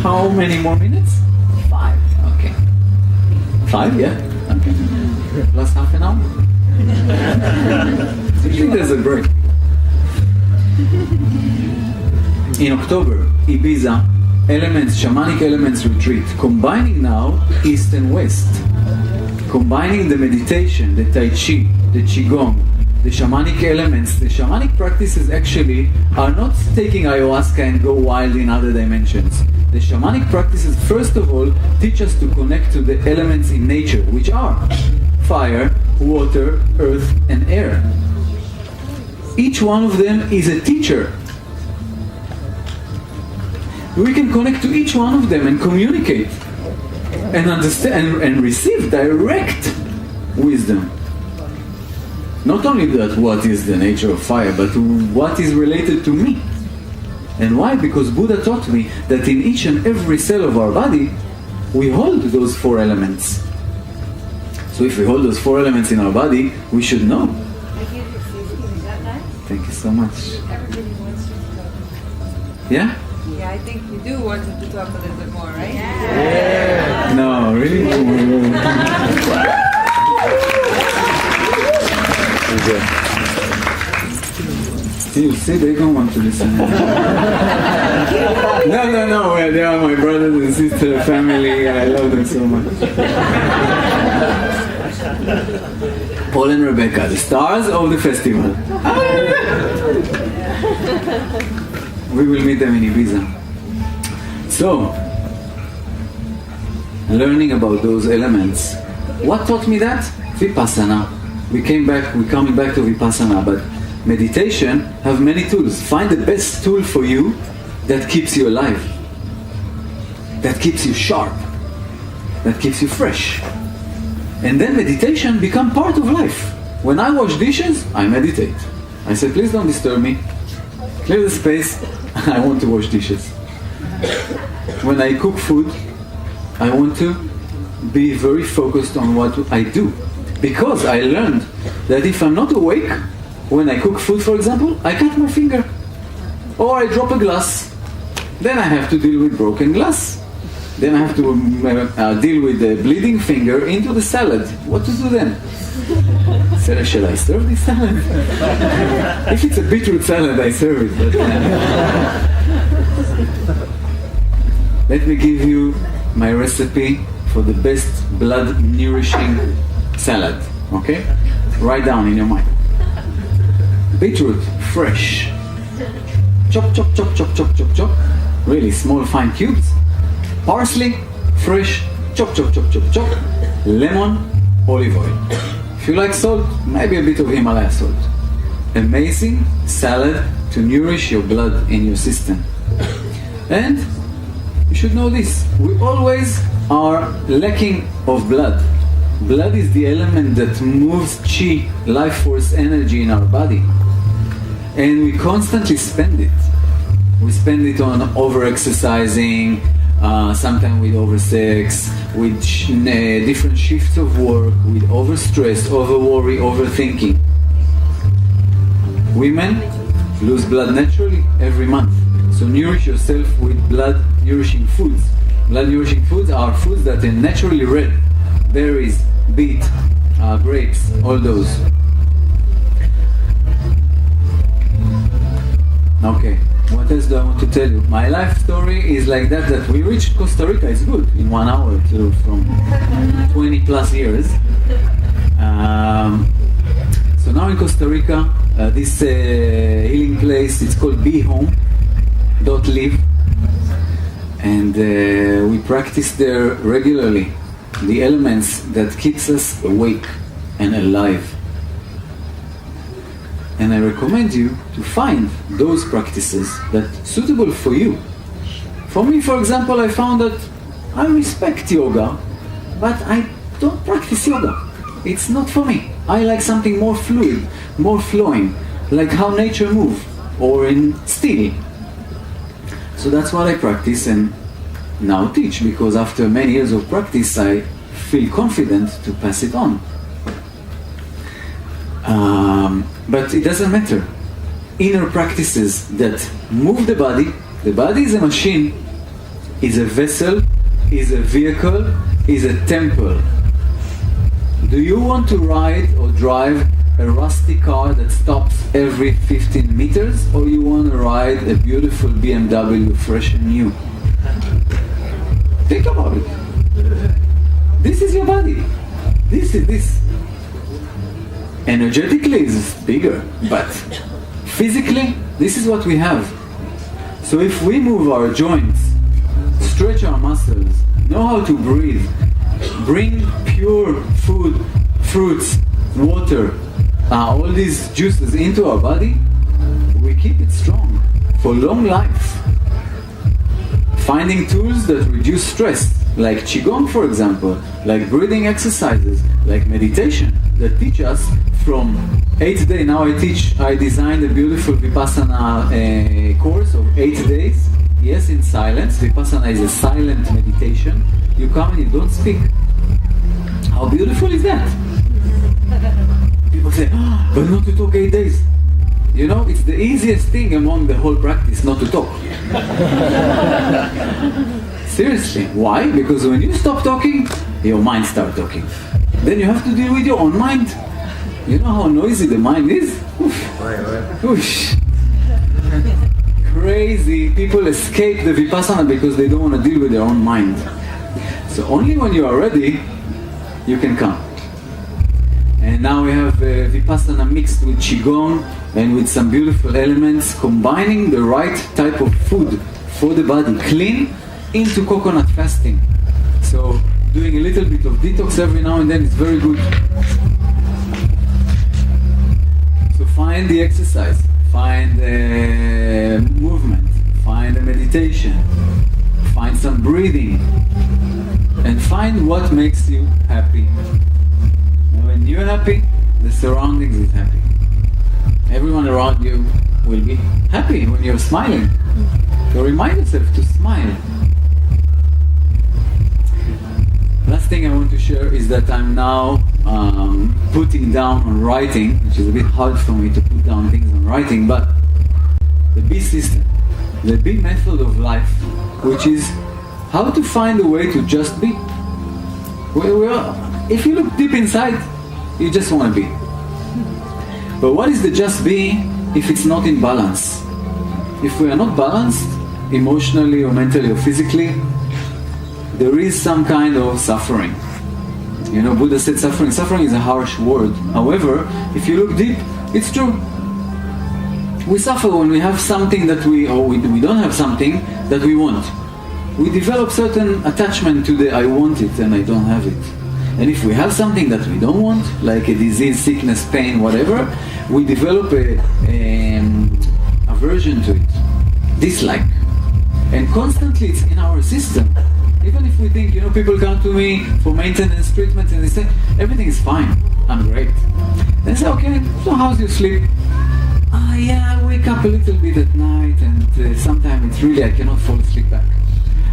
How many more minutes? 5. Okay. 5, yeah? Okay. Plus half an hour? Usually there's a break. In October, Ibiza, shamanic elements retreat, combining now East and West. combining the meditation, the Tai Chi, the Qigong, the shamanic elements. The shamanic practices actually are not taking ayahuasca and go wild in other dimensions. The shamanic practices, first of all, teach us to connect to the elements in nature, which are fire, water, earth, and air. Each one of them is a teacher. We can connect to each one of them and communicate and understand and receive direct wisdom. Not only that, what is the nature of fire, but what is related to me. And why? Because Buddha taught me that in each and every cell of our body, we hold those 4 elements. So if we hold those 4 elements in our body, we should know.
I gave you 50, is that nice?
Thank you so much.
Everybody wants you to talk.
Yeah?
Yeah, I think you do want him to talk a little bit more, right?
Yeah. No, really? You see, they don't want to listen. No, they are my brothers and sister, family. I love them so much. Paul and Rebecca, the stars of the festival. We will meet them in Ibiza. So, learning about those elements. What taught me that? Vipassana. We're coming back to Vipassana, but meditation have many tools. Find the best tool for you that keeps you alive, that keeps you sharp, that keeps you fresh. And then meditation become part of life. When I wash dishes, I meditate. I say, please don't disturb me. Clear the space. I want to wash dishes. When I cook food, I want to be very focused on what I do. Because I learned that if I'm not awake, when I cook food, for example, I cut my finger. Or I drop a glass. Then I have to deal with broken glass. Then I have to deal with the bleeding finger into the salad. What to do then? Shall I serve this salad? If it's a beetroot salad, I serve it. But, let me give you my recipe for the best blood-nourishing salad. Okay? Write down in your mind. Beetroot, fresh. Chop, chop, chop, chop, chop, chop, chop. Really small, fine cubes. Parsley, fresh. Chop, chop, chop, chop, chop. Lemon, olive oil. If you like salt, maybe a bit of Himalaya salt. Amazing salad to nourish your blood in your system. And you should know this. We always are lacking of blood. Blood is the element that moves chi, life force energy in our body. And we constantly spend it. We spend it on over-exercising, sometimes with over-sex, with different shifts of work, with over-stress, over-worry, overthinking. Women lose blood naturally every month. So nourish yourself with blood-nourishing foods. Blood-nourishing foods are foods that are naturally red. Berries, beet, grapes, all those. Okay, what else do I want to tell you? My life story is like that we reached Costa Rica, it's good, in 1 hour from 20 plus years. So now in Costa Rica, this healing place, it's called Be Home.live, and we practice there regularly the elements that keeps us awake and alive. And I recommend you to find those practices that are suitable for you. For me, for example, I found that I respect yoga, but I don't practice yoga. It's not for me. I like something more fluid, more flowing, like how nature moves, or in still. So that's what I practice and now teach, because after many years of practice, I feel confident to pass it on. But it doesn't matter. Inner practices that move the body is a machine, is a vessel, is a vehicle, is a temple. Do you want to ride or drive a rusty car that stops every 15 meters, or you want to ride a beautiful BMW fresh and new? Think about it. This is your body. this. Energetically is bigger, but physically, this is what we have. So if we move our joints, stretch our muscles, know how to breathe, bring pure food, fruits, water, all these juices into our body, we keep it strong for long life. Finding tools that reduce stress, like Qigong for example, like breathing exercises, like meditation, that teach us from 8 days. Now I designed a beautiful Vipassana course of 8 days. Yes, in silence. Vipassana is a silent meditation. You come and you don't speak. How beautiful is that? People say, but not to talk 8 days. You know, it's the easiest thing among the whole practice not to talk. Seriously. Why? Because when you stop talking, your mind starts talking. Then you have to deal with your own mind. You know how noisy the mind is? Oof. Crazy. People escape the Vipassana because they don't want to deal with their own mind. So only when you are ready, you can come. And now we have Vipassana mixed with Qigong and with some beautiful elements, combining the right type of food for the body, clean, into coconut fasting. So doing a little bit of detox every now and then is very good. So find the exercise, find the movement, find the meditation, find some breathing, and find what makes you happy. And when you're happy, the surroundings is happy. Everyone around you will be happy when you're smiling. So remind yourself to smile. Last thing I want to share is that I'm now putting down on writing, which is a bit hard for me to put down things on writing, but the B system, the B method of life, which is how to find a way to just be. If you look deep inside, you just want to be. But what is the just be if it's not in balance? If we are not balanced, emotionally or mentally or physically, there is some kind of suffering. You know, Buddha said suffering. Suffering is a harsh word. However, if you look deep, it's true. We suffer when we have something that we don't have something that we want. We develop certain attachment to the I want it and I don't have it. And if we have something that we don't want, like a disease, sickness, pain, whatever, we develop a aversion to it, dislike. And constantly it's in our system. Even if we think, you know, people come to me for maintenance treatment and they say, everything is fine, I'm great. They say, okay, so how's your sleep? Yeah, I wake up a little bit at night and sometimes it's really, I cannot fall asleep back.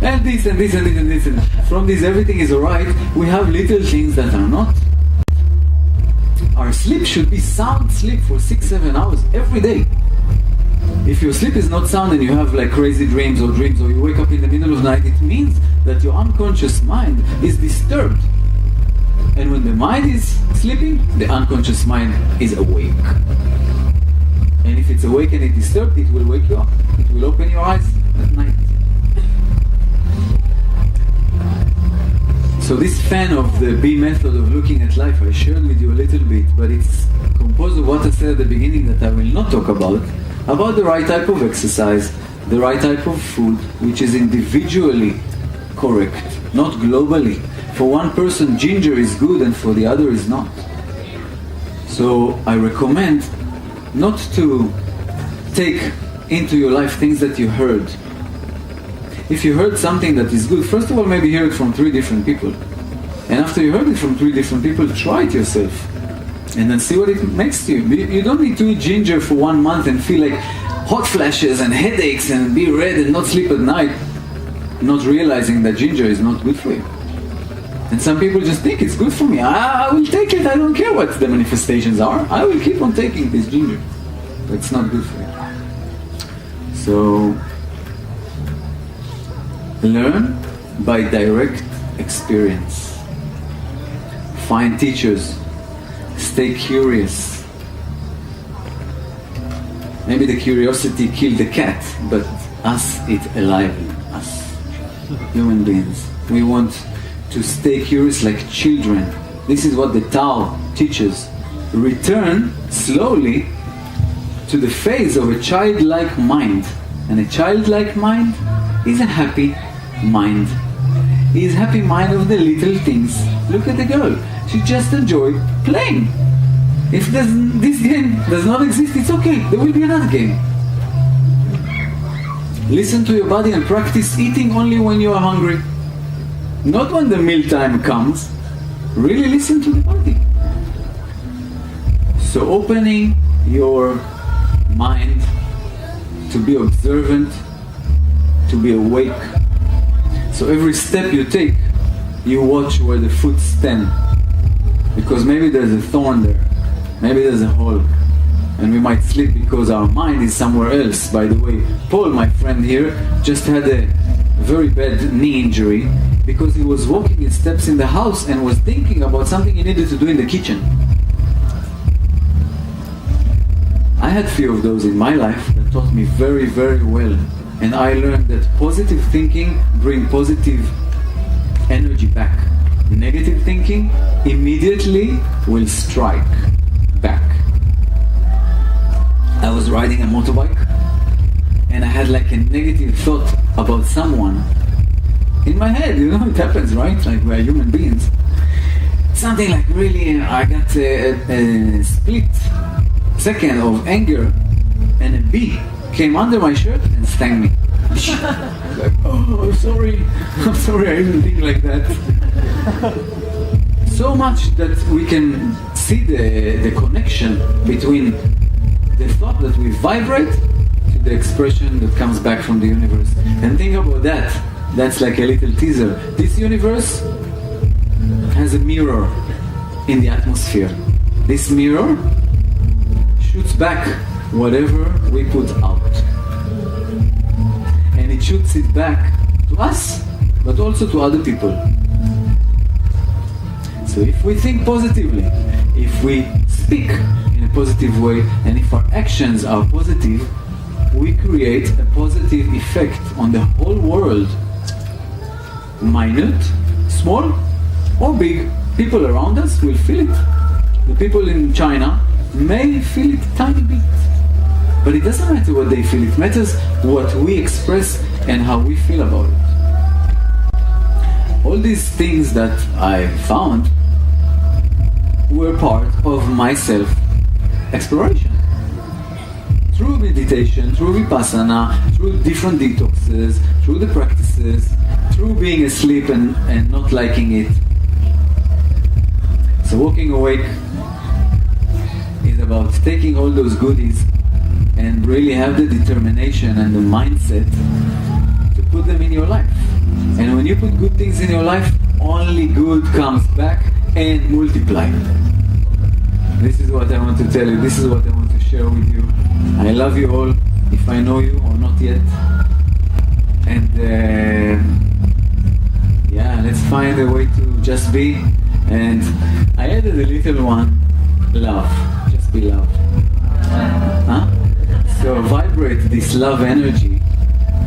And this and this and this and this. And from this everything is alright. We have little things that are not. Our sleep should be sound sleep for 6-7 hours every day. If your sleep is not sound and you have like crazy dreams or you wake up in the middle of the night, it means that your unconscious mind is disturbed. And when the mind is sleeping, the unconscious mind is awake. And if it's awake and it's disturbed, it will wake you up. It will open your eyes at night. So this fan of the B method of looking at life, I shared with you a little bit, but it's composed of what I said at the beginning that I will not talk about the right type of exercise, the right type of food, which is individually correct, not globally. For one person, ginger is good and for the other is not. So I recommend not to take into your life things that you heard. If you heard something that is good, first of all, maybe hear it from 3 different people. And after you heard it from 3 different people, try it yourself. And then see what it makes to you. You don't need to eat ginger for 1 month and feel like hot flashes and headaches and be red and not sleep at night, not realizing that ginger is not good for you. And some people just think it's good for me. I will take it, I don't care what the manifestations are. I will keep on taking this ginger. But it's not good for you. So, learn by direct experience. Find teachers. Stay curious. Maybe the curiosity killed the cat, but us it alive. Us, human beings. We want to stay curious like children. this is what the Tao teaches, return slowly to the phase of a childlike mind. And a childlike mind is a happy mind. He is happy mind of the little things. Look at the girl. She just enjoyed playing. If this game does not exist, it's okay. There will be another game. Listen to your body and practice eating only when you are hungry. Not when the mealtime comes. Really listen to the body. So opening your mind to be observant, to be awake. So every step you take, you watch where the foot stand. Because maybe there's a thorn there. Maybe there's a hole. And we might slip because our mind is somewhere else. By the way, Paul, my friend here, just had a very bad knee injury because he was walking in steps in the house and was thinking about something he needed to do in the kitchen. I had few of those in my life that taught me very, very well. And I learned that positive thinking brings positive energy back. Negative thinking immediately will strike back. I was riding a motorbike and I had like a negative thought about someone in my head. You know, it happens, right? Like we're human beings. Something like really, I got a split second of anger and a bee came under my shirt and stung me. Like, oh, I'm sorry, I didn't think like that. So much that we can see the connection between the thought that we vibrate to the expression that comes back from the universe. And think about that. That's like a little teaser. This universe has a mirror in the atmosphere. This mirror shoots back whatever we put out. And it shoots it back to us, but also to other people. So if we think positively, if we speak in a positive way, and if our actions are positive, we create a positive effect on the whole world. Minute, small, or big. People around us will feel it. The people in China may feel it tiny bit. But it doesn't matter what they feel, it matters what we express and how we feel about it. All these things that I found were part of my self-exploration. Through meditation, through vipassana, through different detoxes, through the practices, through being asleep and not liking it. So walking awake is about taking all those goodies and really have the determination and the mindset to put them in your life. And when you put good things in your life, only good comes back and multiply. This is what I want to tell you. This is what I want to share with you. I love you all, if I know you or not yet. And yeah, let's find a way to just be. And I added a little one, love. Just be love. Huh? So vibrate this love energy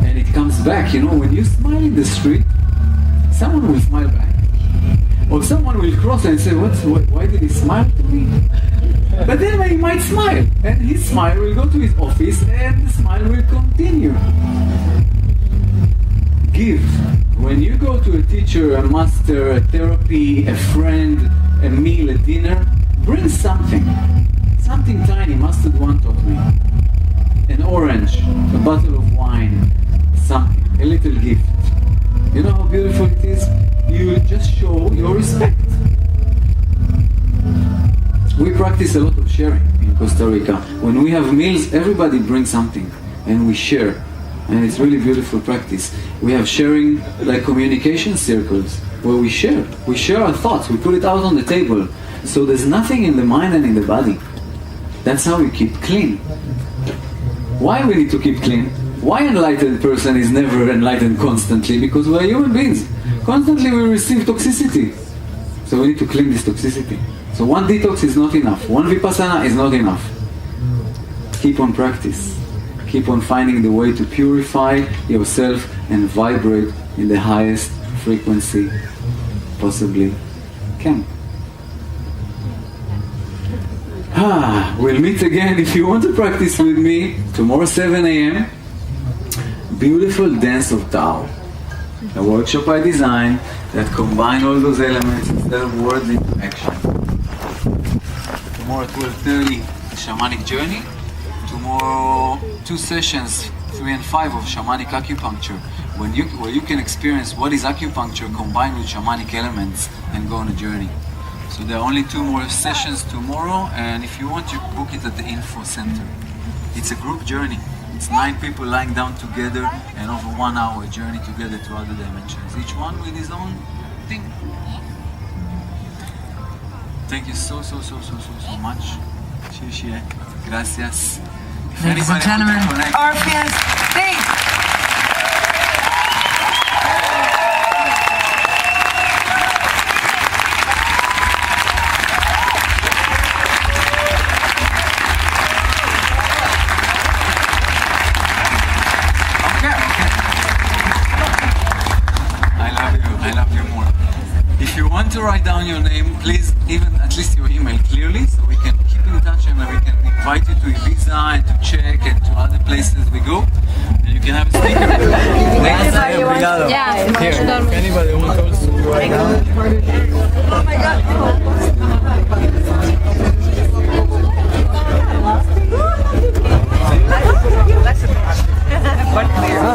and it comes back. You know, when you smile in the street, someone will smile back. Or someone will cross and say, why did he smile to me? But then he might smile, and his smile will go to his office and the smile will continue. Give. When you go to a teacher, a master, a therapy, a friend, a meal, a dinner, bring something. Something tiny. Mustard one taught me. An orange, a bottle of wine, something, a little gift. You know how beautiful it is? You just show your respect. We practice a lot of sharing in Costa Rica. When we have meals, everybody brings something and we share. And it's really beautiful practice. We have sharing like communication circles where we share. We share our thoughts, we put it out on the table. So there's nothing in the mind and in the body. That's how we keep clean. Why we need to keep clean? Why an enlightened person is never enlightened constantly? Because we're human beings. Constantly we receive toxicity. So we need to clean this toxicity. So one detox is not enough. One vipassana is not enough. Keep on practice. Keep on finding the way to purify yourself and vibrate in the highest frequency possibly can. We'll meet again if you want to practice with me tomorrow 7 a.m. Beautiful dance of Tao. A workshop I designed that combine all those elements instead of words into action. Tomorrow at 12:30, the shamanic journey. Tomorrow, 2 sessions, 3 and 5 of shamanic acupuncture, where you can experience what is acupuncture combined with shamanic elements and go on a journey. So there are only 2 more sessions tomorrow, and if you want, you can book it at the info center. It's a group journey. It's 9 people lying down together and over 1 hour journey together to other dimensions, each one with his own thing. Thank you so much. Shishie. Gracias.
Ladies and gentlemen, Orpheus B.
I love you more. If you want to write down your name, please, even at least your email clearly, so we can keep in touch and we can invite you to Ibiza and to Czech and to other places we go. And you can have a speaker.
Yeah.
Anybody wants to write down?
Oh my God.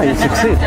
You succeed.